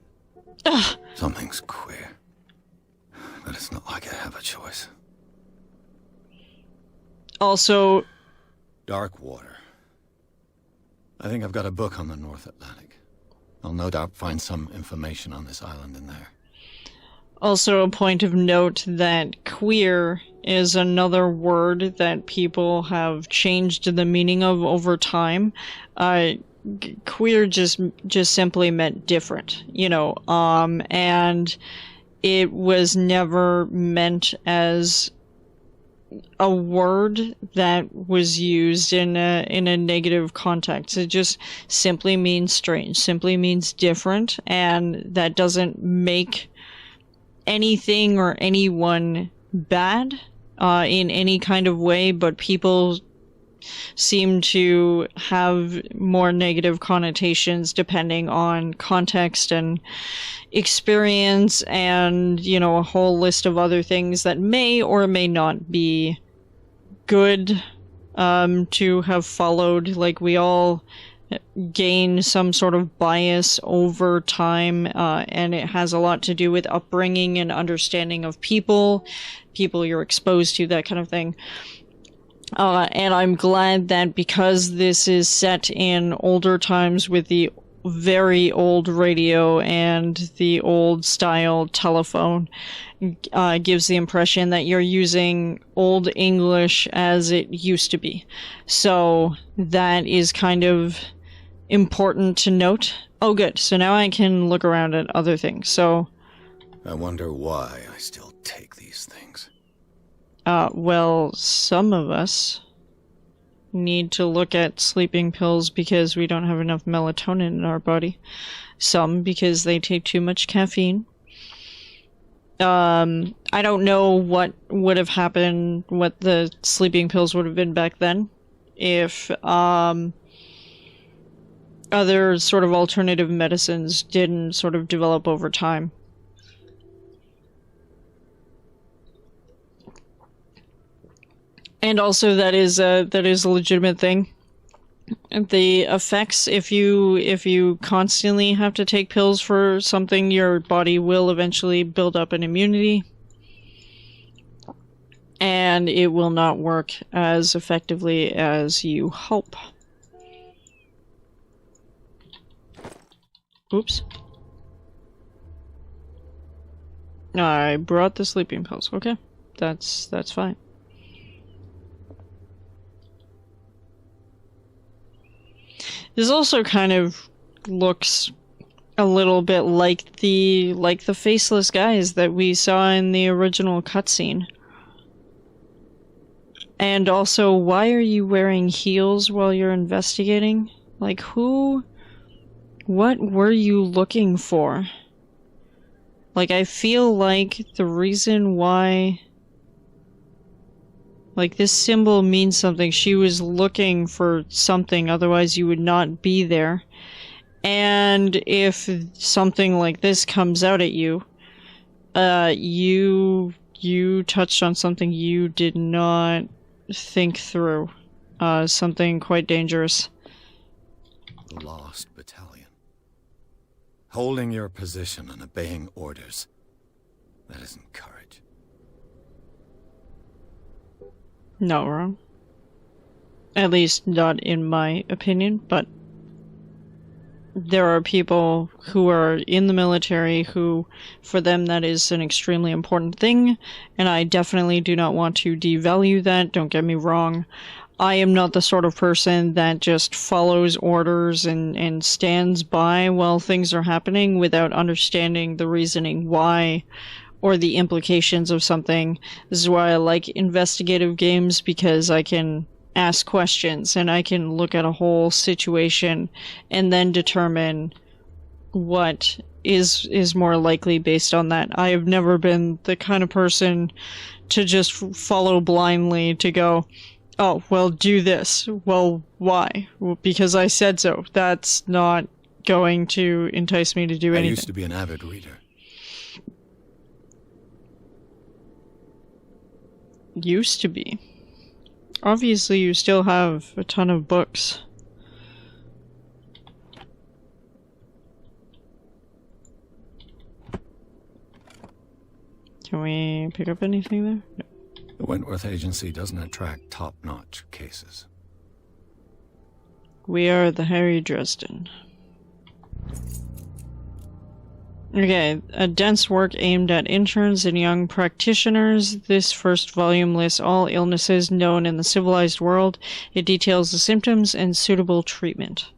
Something's queer. But it's not like I have a choice. Also, Darkwater. I think I've got a book on the North Atlantic. I'll no doubt find some information on this island in there. Also, a point of note that queer is another word that people have changed the meaning of over time. Queer just simply meant different, you know, and it was never meant as a word that was used in a negative context. It just simply means strange, simply means different, and that doesn't make anything or anyone bad in any kind of way, but people seem to have more negative connotations depending on context and experience and, you know, a whole list of other things that may or may not be good to have followed. Like, we all gain some sort of bias over time, and it has a lot to do with upbringing and understanding of people you're exposed to, that kind of thing. And I'm glad that because this is set in older times with the very old radio and the old style telephone, gives the impression that you're using Old English as it used to be. So that is kind of important to note. Oh, good. So now I can look around at other things. So I wonder why I still take these things. Well, some of us need to look at sleeping pills because we don't have enough melatonin in our body. Some because they take too much caffeine. I don't know what would have happened, what the sleeping pills would have been back then, if other sort of alternative medicines didn't sort of develop over time. And also that is a legitimate thing. The effects, if you constantly have to take pills for something, your body will eventually build up an immunity. And it will not work as effectively as you hope. Oops. I brought the sleeping pills. Okay. That's fine. This also kind of looks a little bit like the faceless guys that we saw in the original cutscene. And also, why are you wearing heels while you're investigating? Like, what were you looking for? Like, I feel like the reason why, like, this symbol means something. She was looking for something, otherwise you would not be there. And if something like this comes out at you, you touched on something you did not think through. Something quite dangerous. The Lost Battalion. Holding your position and obeying orders. That isn't courage. Not wrong. At least not in my opinion, but there are people who are in the military who, for them, that is an extremely important thing, and I definitely do not want to devalue that, don't get me wrong. I am not the sort of person that just follows orders and stands by while things are happening without understanding the reasoning why or the implications of something. This is why I like investigative games, because I can ask questions and I can look at a whole situation and then determine what is more likely based on that. I have never been the kind of person to just follow blindly, to go, oh, well, do this. Well, why? Well, because I said so. That's not going to entice me to do anything. I used to be an avid reader. Used to be. Obviously, you still have a ton of books. Can we pick up anything there? No. The Wentworth Agency doesn't attract top-notch cases. We are the Harry Dresden. Okay, a dense work aimed at interns and young practitioners. This first volume lists all illnesses known in the civilized world. It details the symptoms and suitable treatment.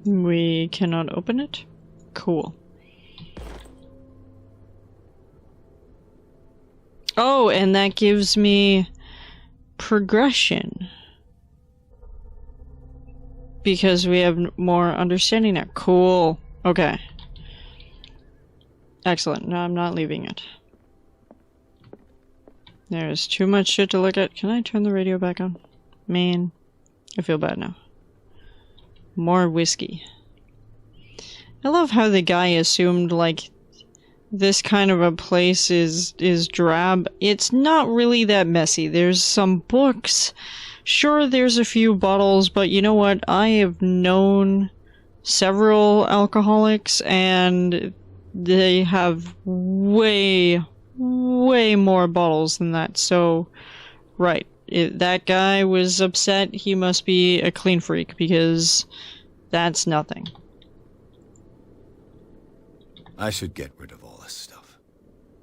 We cannot open it? Cool. Oh, and that gives me progression. Because we have more understanding now. Cool. Okay. Excellent. No, I'm not leaving it. There's too much shit to look at. Can I turn the radio back on? Man, I feel bad now. More whiskey. I love how the guy assumed, like, this kind of a place is drab. It's not really that messy. There's some books. Sure, there's a few bottles, but you know what? I have known several alcoholics, and they have way more bottles than that. So, right. If that guy was upset, he must be a clean freak, because that's nothing. I should get rid of all this stuff.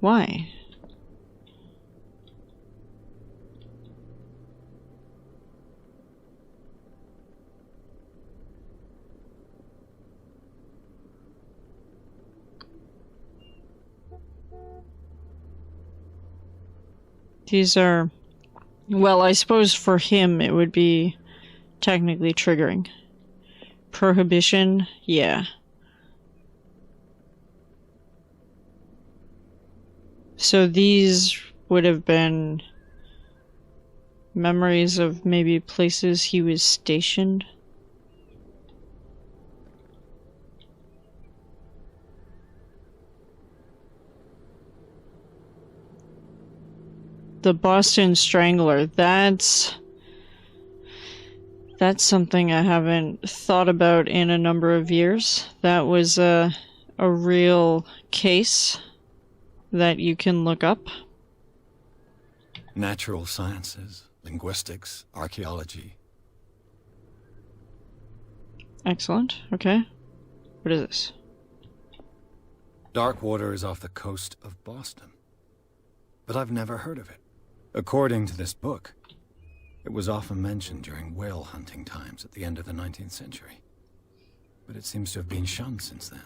Why? These are... Well, I suppose for him it would be technically triggering. Prohibition? Yeah. So these would have been memories of maybe places he was stationed. The Boston Strangler, that's something I haven't thought about in a number of years. That was a real case that you can look up. Natural sciences, linguistics, archaeology. Excellent. Okay. What is this? Darkwater is off the coast of Boston. But I've never heard of it. According to this book, it was often mentioned during whale hunting times at the end of the 19th century. But it seems to have been shunned since then.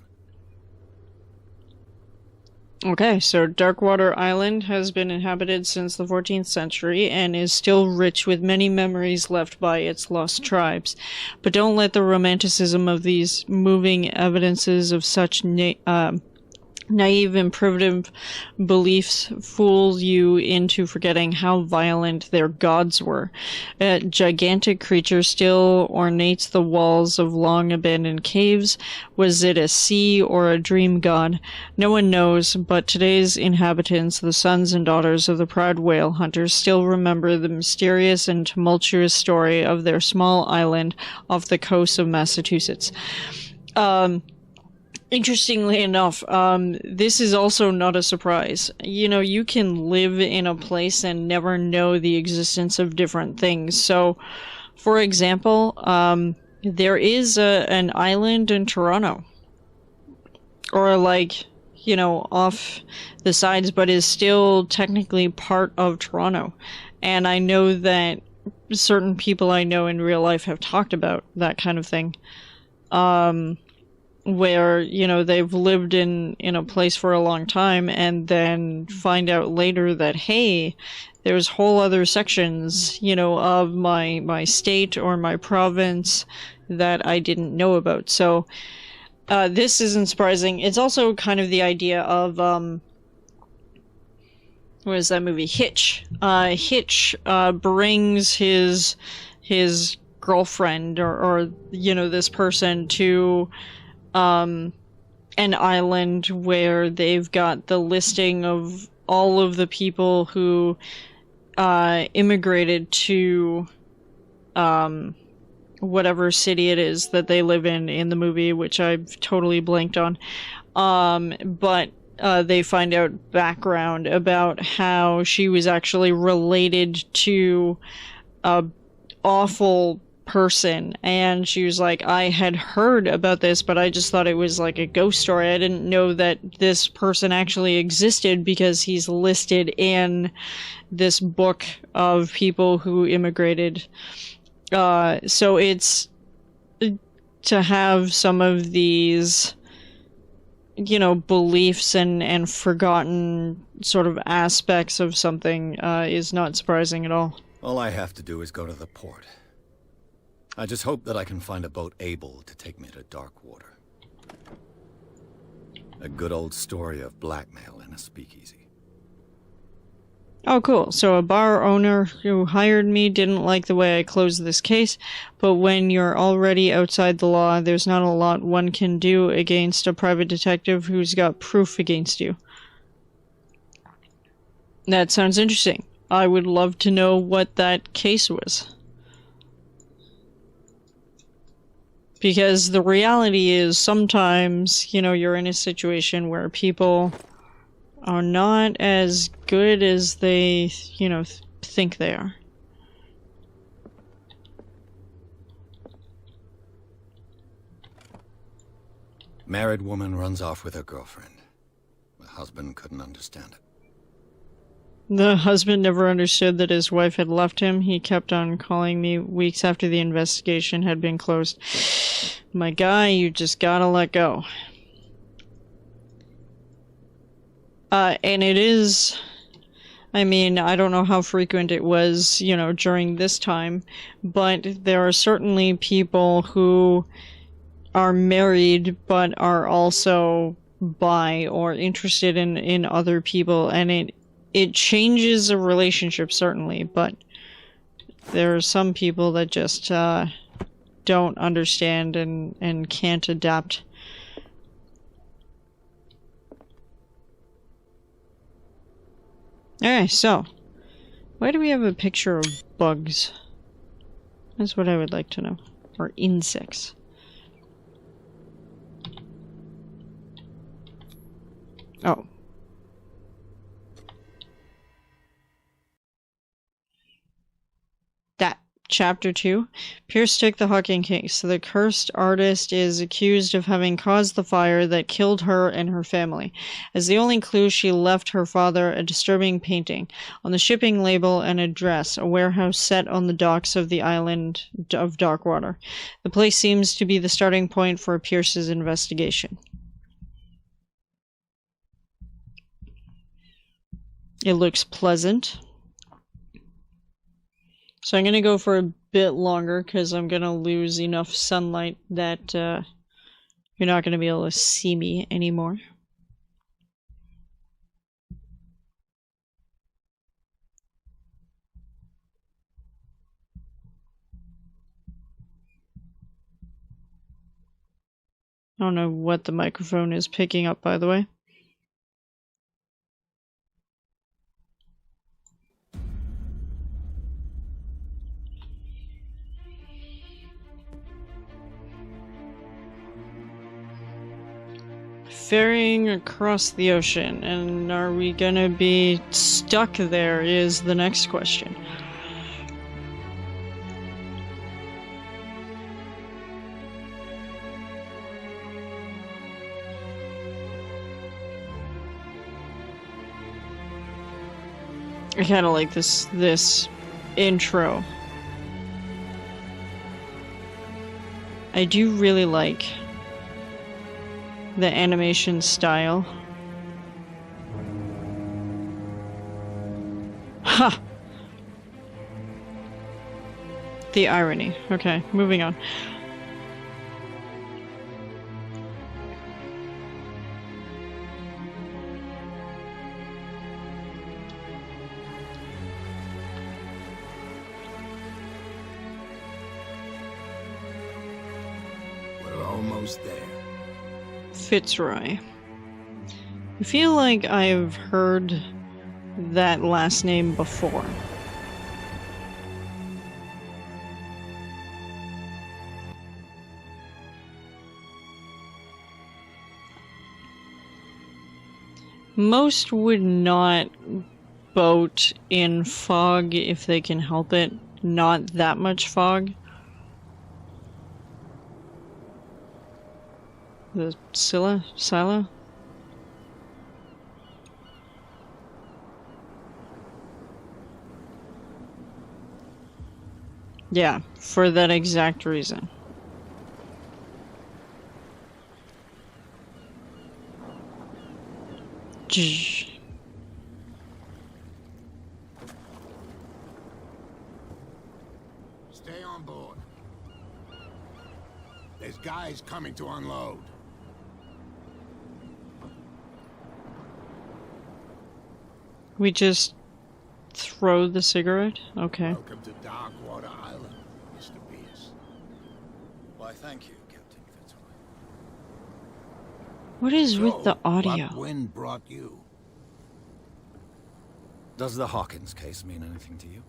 Okay, so Darkwater Island has been inhabited since the 14th century and is still rich with many memories left by its lost tribes. But don't let the romanticism of these moving evidences of such naive and primitive beliefs fool you into forgetting how violent their gods were. A gigantic creature still ornates the walls of long-abandoned caves. Was it a sea or a dream god? No one knows, but today's inhabitants, the sons and daughters of the proud whale hunters, still remember the mysterious and tumultuous story of their small island off the coast of Massachusetts. Interestingly enough, this is also not a surprise. You know, you can live in a place and never know the existence of different things. So, for example, there is an island in Toronto. Or like, you know, off the sides, but is still technically part of Toronto. And I know that certain people I know in real life have talked about that kind of thing. Where, you know, they've lived in a place for a long time and then find out later that, hey, there's whole other sections, you know, of my state or my province that I didn't know about. So, this isn't surprising. It's also kind of the idea of, what is that movie? Hitch. Hitch, brings his girlfriend or, you know, this person to, an island where they've got the listing of all of the people who immigrated to whatever city it is that they live in the movie, which I've totally blanked on. But they find out background about how she was actually related to a awful person, and she was like, I had heard about this, but I just thought it was like a ghost story. I didn't know that this person actually existed because he's listed in this book of people who immigrated. So it's to have some of these, you know, beliefs and forgotten sort of aspects of something is not surprising at all. All I have to do is go to the port. I just hope that I can find a boat able to take me to Darkwater. A good old story of blackmail in a speakeasy. Oh, cool. So a bar owner who hired me didn't like the way I closed this case, but when you're already outside the law, there's not a lot one can do against a private detective who's got proof against you. That sounds interesting. I would love to know what that case was. Because the reality is sometimes, you know, you're in a situation where people are not as good as they, you know, think they are. Married woman runs off with her girlfriend. The husband couldn't understand it. The husband never understood that his wife had left him. He kept on calling me weeks after the investigation had been closed. My guy, you just gotta let go. And it is, I mean, I don't know how frequent it was, you know, during this time, but there are certainly people who are married but are also by or interested in other people, and it changes a relationship, certainly, but there are some people that just don't understand and can't adapt. Alright, so why do we have a picture of bugs? That's what I would like to know. Or insects. Oh. That. Chapter 2. Pierce took the Hawking case. The cursed artist is accused of having caused the fire that killed her and her family. As the only clue, she left her father a disturbing painting. On the shipping label, an address, a warehouse set on the docks of the island of Darkwater. The place seems to be the starting point for Pierce's investigation. It looks pleasant. So I'm going to go for a bit longer because I'm going to lose enough sunlight that you're not going to be able to see me anymore. I don't know what the microphone is picking up, by the way. Ferrying across the ocean, and are we gonna be stuck there is the next question. I kinda like this intro. I do really like the animation style. Ha! The irony. Okay, moving on. We're almost there. Fitzroy. I feel like I've heard that last name before. Most would not boat in fog if they can help it. Not that much fog. The Silo? Yeah, for that exact reason. Stay on board. There's guys coming to unload. We just throw the cigarette? Okay. Welcome to Darkwater Island, Mr. Pierce. Why, thank you, Captain Fitzroy. What is with the audio? What wind brought you? Does the Hawkins case mean anything to you?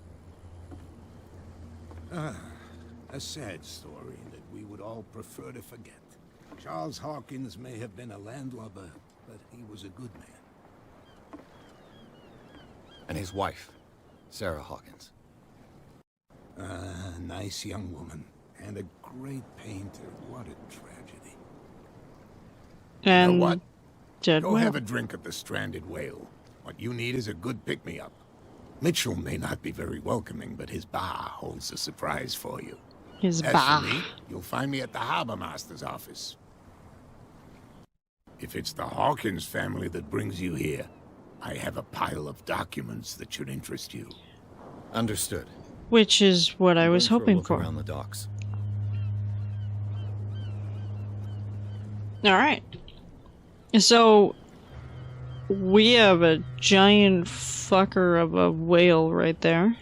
A sad story that we would all prefer to forget. Charles Hawkins may have been a landlubber, but he was a good man. And his wife, Sarah Hawkins. A nice young woman, and a great painter. What a tragedy. And You know what? dead Go whale. have a drink at the Stranded Whale. What you need is a good pick-me-up. Mitchell may not be very welcoming, but his bar holds a surprise for you. His As bar. for me, you'll find me at the Harbor Master's office. If it's the Hawkins family that brings you here, I have a pile of documents that should interest you. Understood. Which is what I was Going hoping look for. around the docks. Alright. So, we have a giant fucker of a whale right there.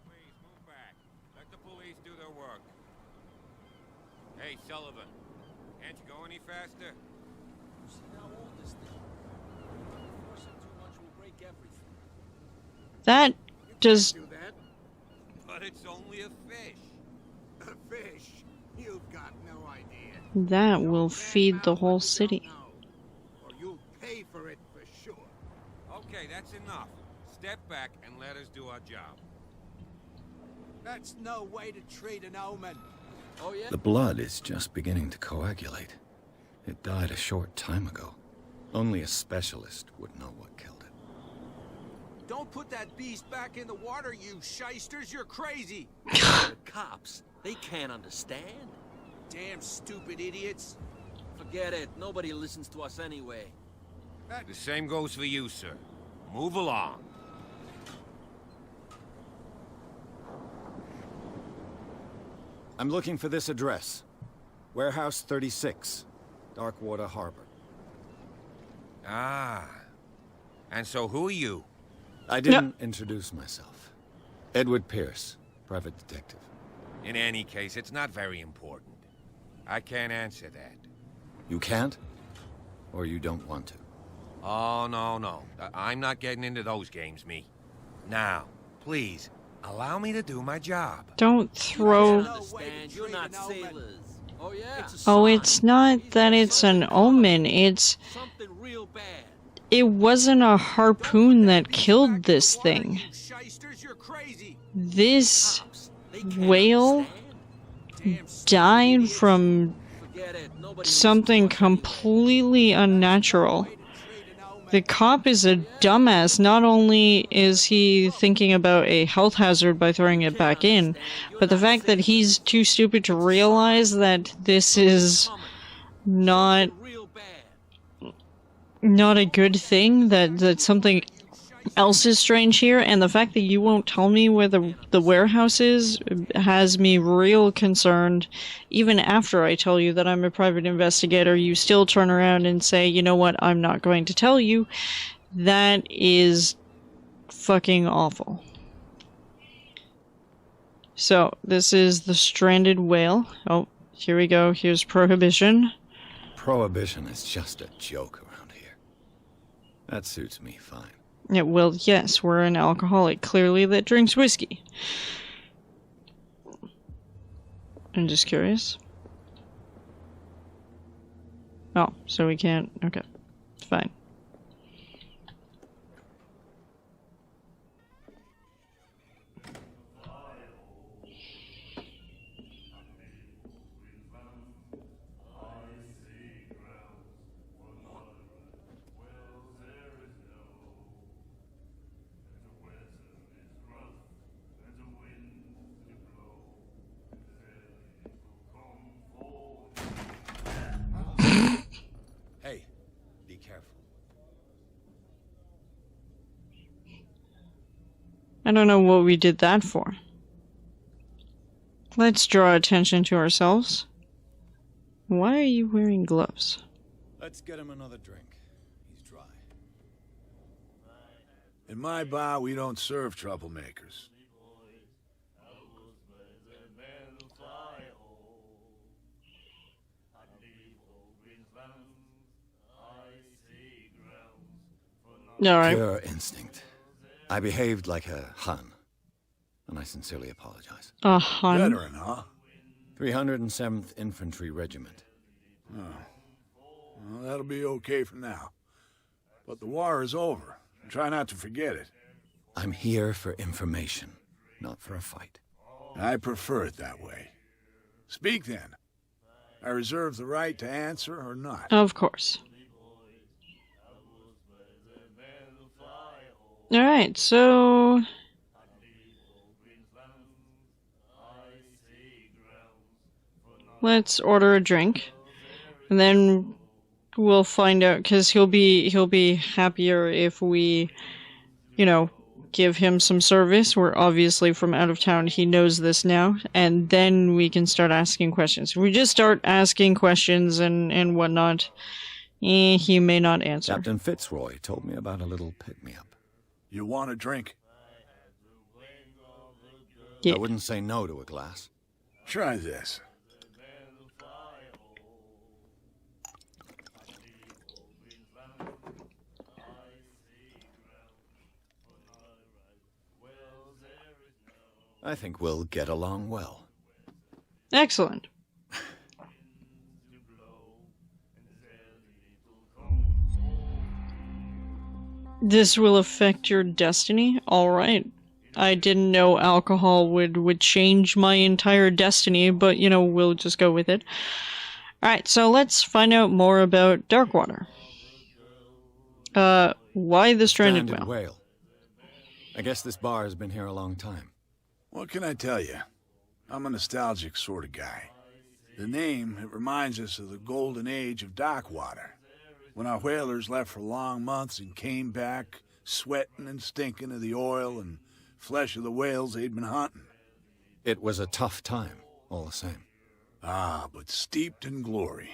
Please move back. Let the police do their work. Hey, Sullivan. Can't you go any faster? See how old this thing? Force it too much will break everything. That does... Do that? But it's only a fish. A fish? You've got no idea. That will feed the whole city. Or you'll pay for it for sure. Okay, that's enough. Step back and let us do our job. That's no way to treat an omen. Oh yeah? The blood is just beginning to coagulate. It died a short time ago. Only a specialist would know what killed it. Don't put that beast back in the water, you shysters. You're crazy. The cops, they can't understand. Damn stupid idiots. Forget it. Nobody listens to us anyway. The same goes for you, sir. Move along. I'm looking for this address. Warehouse 36, Darkwater Harbor. Ah. And so who are you? I didn't introduce myself. Edward Pierce, private detective. In any case, it's not very important. I can't answer that. You can't? Or you don't want to? Oh, no. I'm not getting into those games, me. Now, please, allow me to do my job. Don't throw... Understand? You're not sailors. Oh yeah? Oh, it's not that it's an omen, it's... Something real bad. It wasn't a harpoon that killed this thing. You shysters, you're crazy. This Cops, they can't whale understand. Damn stupid died idiots. from Forget it. Nobody something listens to us anyway. completely unnatural. The cop is a dumbass. Not only is he thinking about a health hazard by throwing it back in, but the fact that he's too stupid to realize that this is not Real bad. not a good thing, that something else is strange here, and the fact that you won't tell me where the warehouse is has me real concerned. Even after I tell you that I'm a private investigator, you still turn around and say, you know what, I'm not going to tell you. That is fucking awful. So, this is the stranded whale. Oh, here we go. Here's Prohibition. Prohibition is just a joke around here. That suits me fine. Yeah, well, yes, we're an alcoholic, clearly, that drinks whiskey. I'm just curious. Oh, so we can't... Okay, fine. Hey, be careful. I don't know what we did that for. Let's draw attention to ourselves. Why are you wearing gloves? Let's get him another drink. He's dry. In my bar, we don't serve troublemakers. Alright. Pure instinct. I behaved like a Hun, and I sincerely apologize. A Hun? Veteran, huh? 307th Infantry Regiment. Well, that'll be okay for now. But the war is over. Try not to forget it. I'm here for information, not for a fight. I prefer it that way. Speak then. I reserve the right to answer or not. Of course. Alright, so... let's order a drink. And then we'll find out, because he'll be happier if we, you know, give him some service. We're obviously from out of town. He knows this now. And then we can start asking questions. If we just start asking questions and whatnot, he may not answer. Captain Fitzroy told me about a little pick-me-up. You want a drink? Yeah. I wouldn't say no to a glass. Try this. I think we'll get along well. Excellent. This will affect your destiny? Alright. I didn't know alcohol would change my entire destiny, but, you know, we'll just go with it. Alright, so let's find out more about Darkwater. Why the stranded whale? I guess this bar has been here a long time. What can I tell you? I'm a nostalgic sort of guy. The name, it reminds us of the golden age of Darkwater, when our whalers left for long months and came back sweating and stinking of the oil and flesh of the whales they'd been hunting. It was a tough time, all the same. Ah, but steeped in glory.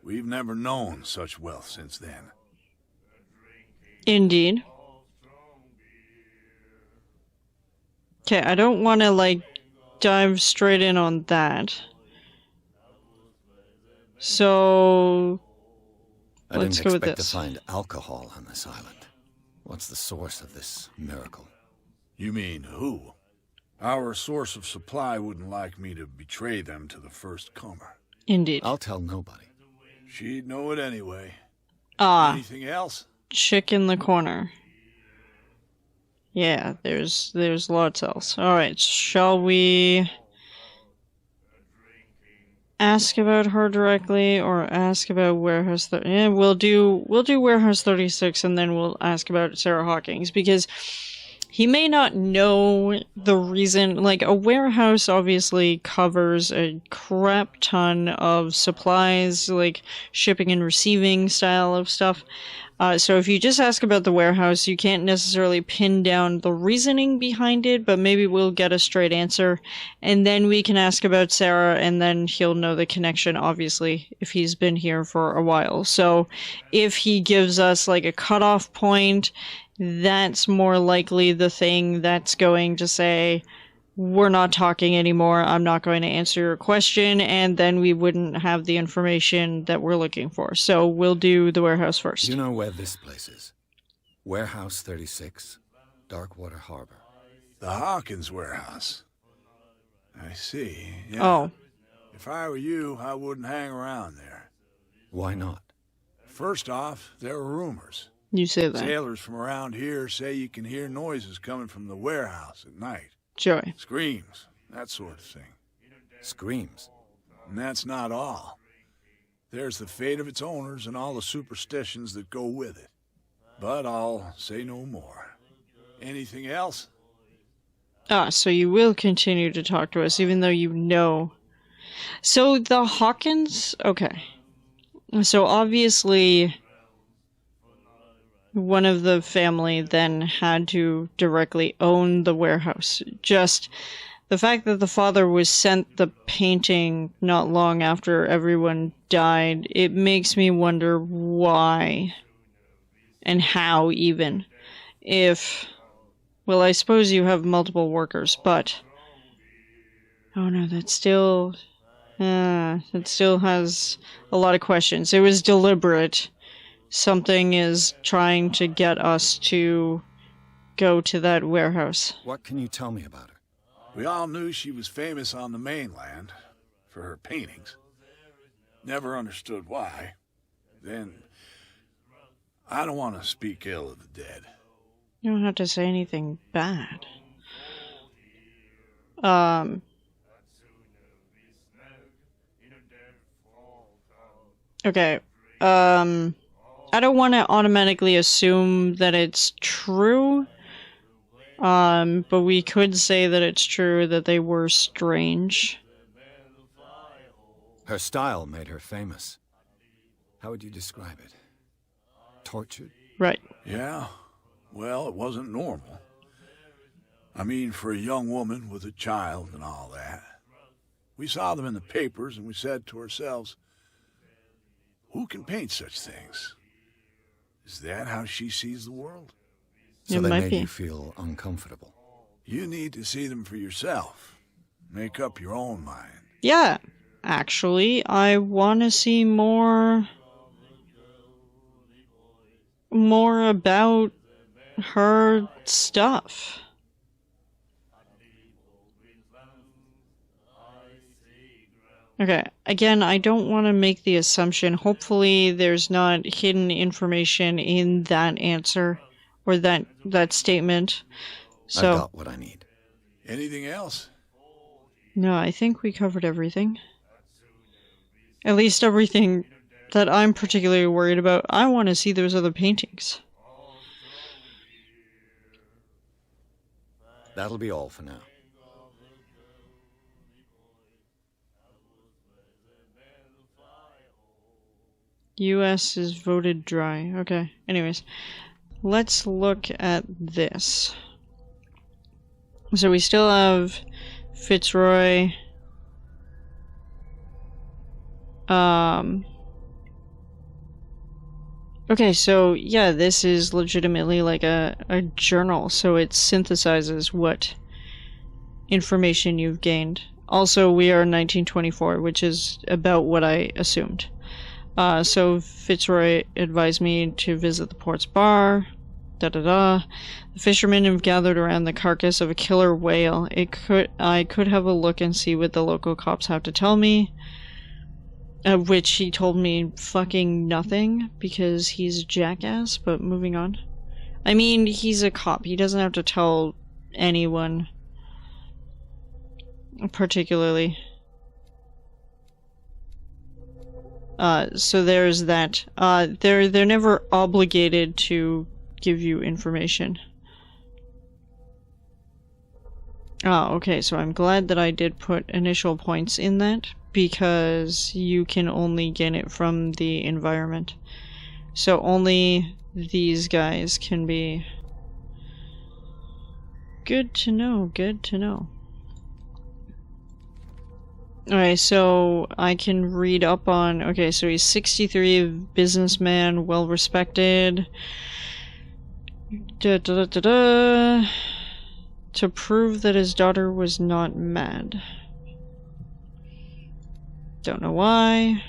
We've never known such wealth since then. Indeed. Okay, I don't want to, like, dive straight in on that. So, I let's didn't go with expect this. to find alcohol on this island. What's the source of this miracle? You mean who? Our source of supply wouldn't like me to betray them to the first comer. Indeed. I'll tell nobody. She'd know it anyway. Ah, Anything else? chick in the corner. Yeah, there's lots else. Alright, shall we ask about her directly or ask about Warehouse 30? Yeah, we'll do Warehouse 36 and then we'll ask about Sarah Hawkins, because he may not know the reason. Like, a warehouse obviously covers a crap ton of supplies, like shipping and receiving style of stuff. So if you just ask about the warehouse, you can't necessarily pin down the reasoning behind it, but maybe we'll get a straight answer. And then we can ask about Sarah, and then he'll know the connection, obviously, if he's been here for a while. So if he gives us, like, a cutoff point, that's more likely the thing that's going to say, we're not talking anymore, I'm not going to answer your question, and then we wouldn't have the information that we're looking for. So we'll do the warehouse first. You know where this place is? Warehouse 36, Darkwater Harbor. The Hawkins warehouse. I see, yeah. Oh. If I were you, I wouldn't hang around there. Why not? First off, there are rumors. You say that. Sailors from around here say you can hear noises coming from the warehouse at night. Joey. Screams, that sort of thing. Screams. And that's not all. There's the fate of its owners and all the superstitions that go with it. But I'll say no more. Anything else? Ah, so you will continue to talk to us, even though you know. So the Hawkins... Okay. So obviously, one of the family then had to directly own the warehouse. Just the fact that the father was sent the painting not long after everyone died, it makes me wonder why. And how, even. If... Well, I suppose you have multiple workers, but... Oh no, that still has a lot of questions. It was deliberate. Something is trying to get us to go to that warehouse. What can you tell me about her? We all knew she was famous on the mainland for her paintings. Never understood why. Then, I don't want to speak ill of the dead. You don't have to say anything bad. Okay. I don't want to automatically assume that it's true. But we could say that it's true that they were strange. Her style made her famous. How would you describe it? Tortured? Right. Yeah? Well, it wasn't normal. I mean, for a young woman with a child and all that. We saw them in the papers and we said to ourselves, who can paint such things? Is that how she sees the world? So It they might made be. you feel uncomfortable. You need to see them for yourself. Make up your own mind. Yeah, actually, I want to see more about her stuff. Okay, again, I don't want to make the assumption. Hopefully there's not hidden information in that answer or that statement. So, I've got what I need. Anything else? no, I think we covered everything. At least everything that I'm particularly worried about. I want to see those other paintings. That'll be all for now. US is voted dry. Okay, anyways. Let's look at this. So we still have Fitzroy. Okay, so yeah, this is legitimately like a journal, so it synthesizes what information you've gained. Also, we are in 1924, which is about what I assumed. So Fitzroy advised me to visit the port's bar. The fishermen have gathered around the carcass of a killer whale. I could have a look and see what the local cops have to tell me. Of which he told me fucking nothing because he's a jackass, but moving on. I mean, he's a cop. He doesn't have to tell anyone particularly. So there's that. They're never obligated to give you information. Okay, so I'm glad that I did put initial points in that, because you can only get it from the environment. So only these guys can be... Good to know, good to know. Alright, so I can read up on... Okay, so he's 63, businessman, well-respected. To prove that his daughter was not mad. Don't know why.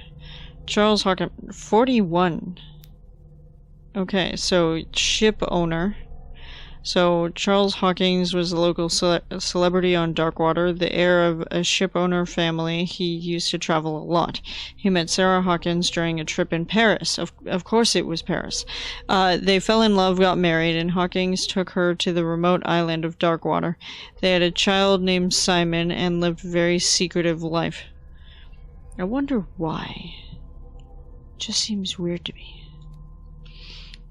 Charles Hawkins, 41. Okay, so ship owner. So Charles Hawkins was a local celebrity on Darkwater, the heir of a ship owner family. He used to travel a lot. He met Sarah Hawkins during a trip in Paris. Of course it was Paris. They fell in love, got married, and Hawkins took her to the remote island of Darkwater. They had a child named Simon and lived a very secretive life. I wonder why. Just seems weird to me.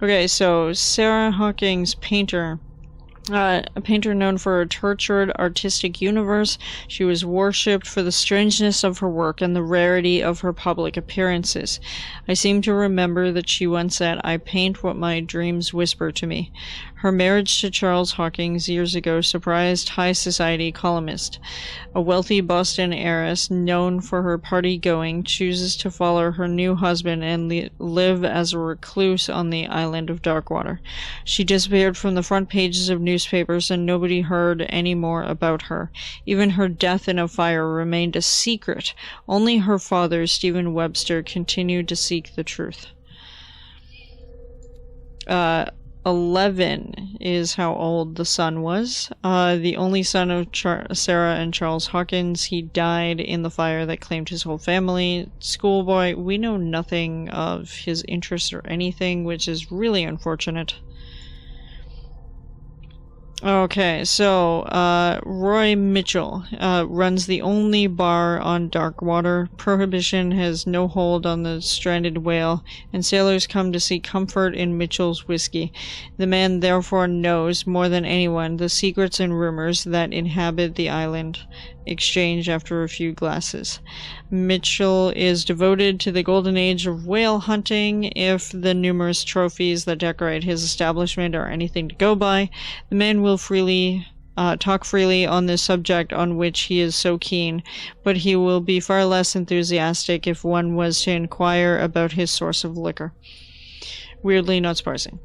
Okay, so Sarah Hawkins, painter. A painter known for her tortured artistic universe. She was worshipped for the strangeness of her work and the rarity of her public appearances. I seem to remember that she once said, "I paint what my dreams whisper to me." Her marriage to Charles Hawkins years ago surprised high society columnist. A wealthy Boston heiress known for her party-going chooses to follow her new husband and live as a recluse on the island of Darkwater. She disappeared from the front pages of newspapers and nobody heard any more about her. Even her death in a fire remained a secret. Only her father, Stephen Webster, continued to seek the truth. 11 is how old the son was. The only son of Sarah and Charles Hawkins. He died in the fire that claimed his whole family. Schoolboy, we know nothing of his interests or anything, which is really unfortunate. Okay, so, Roy Mitchell, runs the only bar on Darkwater. Prohibition has no hold on the stranded whale, and sailors come to seek comfort in Mitchell's whiskey. The man therefore knows, more than anyone, the secrets and rumors that inhabit the island, exchanged after a few glasses. Mitchell is devoted to the golden age of whale hunting. If the numerous trophies that decorate his establishment are anything to go by, the man will freely talk freely on this subject on which he is so keen, but he will be far less enthusiastic if one was to inquire about his source of liquor. Weirdly not surprising.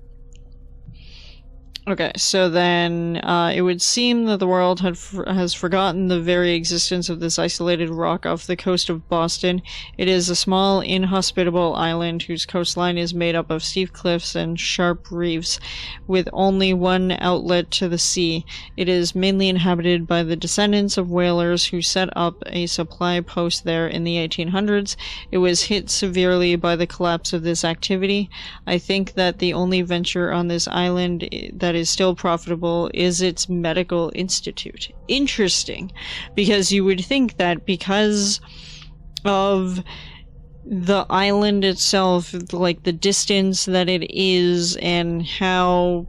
Okay, so then it would seem that the world has forgotten the very existence of this isolated rock off the coast of Boston. It is a small, inhospitable island whose coastline is made up of steep cliffs and sharp reefs, with only one outlet to the sea. It is mainly inhabited by the descendants of whalers who set up a supply post there in the 1800s. It was hit severely by the collapse of this activity. I think that the only venture on this island that is still profitable is its medical institute. Interesting, because you would think that because of the island itself, like the distance that it is and how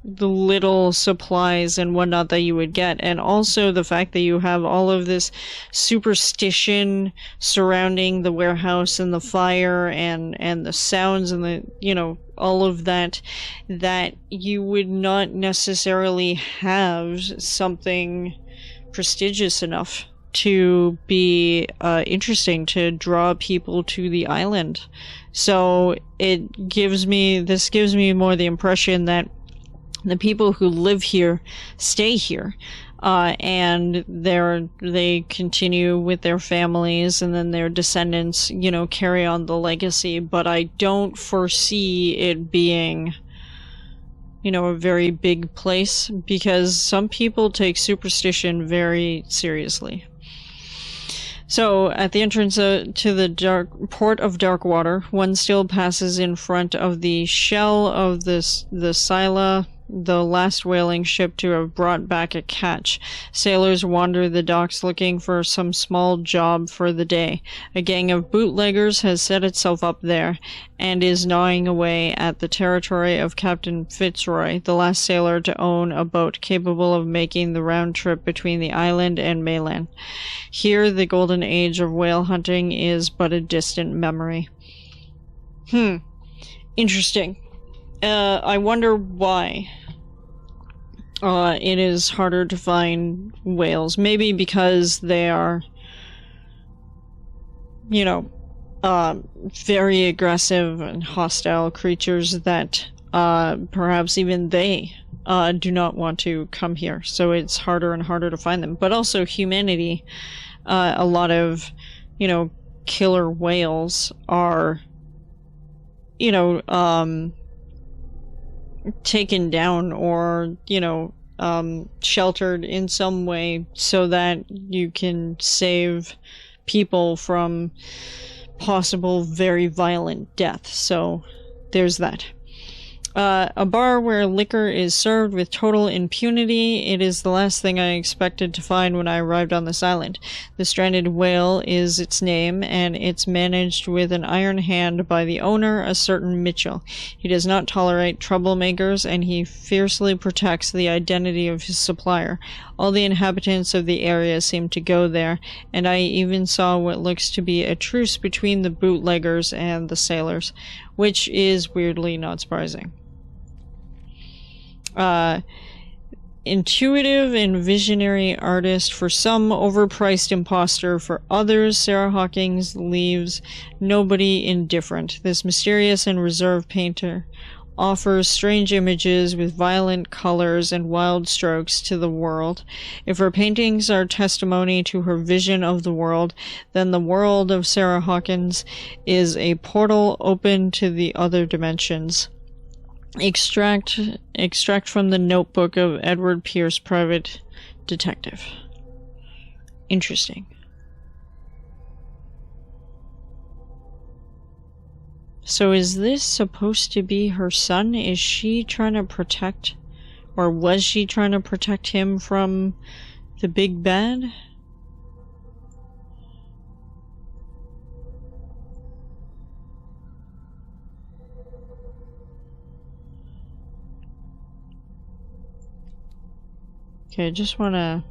the little supplies and whatnot that you would get, and also the fact that you have all of this superstition surrounding the warehouse and the fire and the sounds and the, you know, all of that, that you would not necessarily have something prestigious enough to be interesting to draw people to the island. So this gives me more the impression that the people who live here stay here, and they continue with their families, and then their descendants, you know, carry on the legacy. But I don't foresee it being, you know, a very big place, because some people take superstition very seriously. So, at the entrance to the port of Darkwater, one still passes in front of the shell of the Scylla, the last whaling ship to have brought back a catch. Sailors wander the docks looking for some small job for the day. A gang of bootleggers has set itself up there, and is gnawing away at the territory of Captain Fitzroy, the last sailor to own a boat capable of making the round trip between the island and mainland. Here, the golden age of whale hunting is but a distant memory. Interesting. I wonder why it is harder to find whales. Maybe because they are, you know, very aggressive and hostile creatures that perhaps even they do not want to come here. So it's harder and harder to find them. But also humanity, a lot of, you know, killer whales are, you know, taken down or, you know, sheltered in some way so that you can save people from possible very violent death. So there's that. A bar where liquor is served with total impunity. It is the last thing I expected to find when I arrived on this island. The Stranded Whale is its name, and it's managed with an iron hand by the owner, a certain Mitchell. He does not tolerate troublemakers, and he fiercely protects the identity of his supplier. All the inhabitants of the area seem to go there, and I even saw what looks to be a truce between the bootleggers and the sailors, which is weirdly not surprising. Intuitive and visionary artist for some, overpriced imposter for others, Sarah Hawkins leaves nobody indifferent. This mysterious and reserved painter offers strange images with violent colors and wild strokes to the world. If her paintings are testimony to her vision of the world, then the world of Sarah Hawkins is a portal open to the other dimensions. Extract from the notebook of Edward Pierce, private detective. Interesting. So is this supposed to be her son? Is she trying to protect, or was she trying to protect him from the big bad? Okay, I just want to...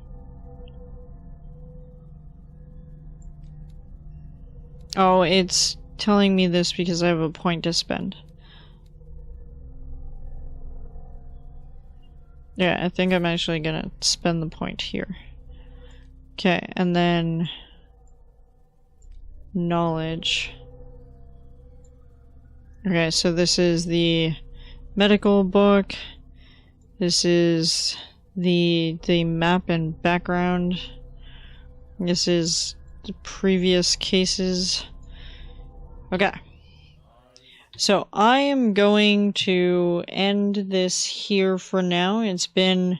Oh, it's telling me this because I have a point to spend. Yeah, I think I'm actually gonna spend the point here. Okay, and then knowledge. Okay, so this is the medical book. This is the map and background. This is the previous cases. Okay. So I am going to end this here for now. It's been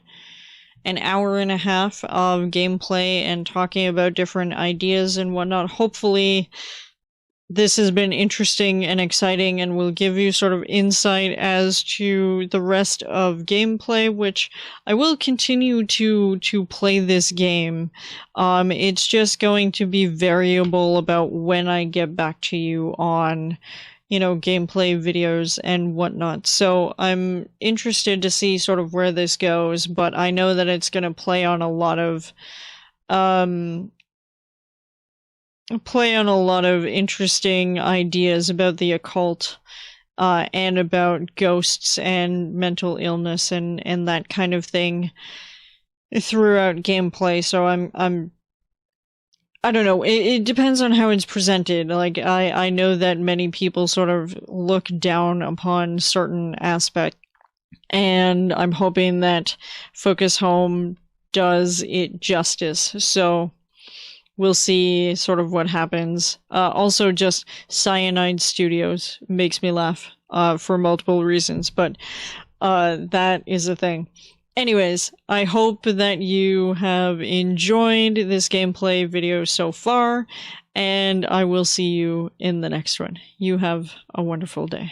an hour and a half of gameplay and talking about different ideas and whatnot. Hopefully this has been interesting and exciting and will give you sort of insight as to the rest of gameplay, which I will continue to play this game. It's just going to be variable about when I get back to you on, you know, gameplay videos and whatnot. So I'm interested to see sort of where this goes, but I know that it's going to play on a lot of interesting ideas about the occult, and about ghosts and mental illness and that kind of thing throughout gameplay. So I don't know, it depends on how it's presented. Like, I know that many people sort of look down upon certain aspects, and I'm hoping that Focus Home does it justice. So we'll see sort of what happens. Also, just Cyanide Studios makes me laugh for multiple reasons, but that is a thing. Anyways, I hope that you have enjoyed this gameplay video so far, and I will see you in the next one. You have a wonderful day.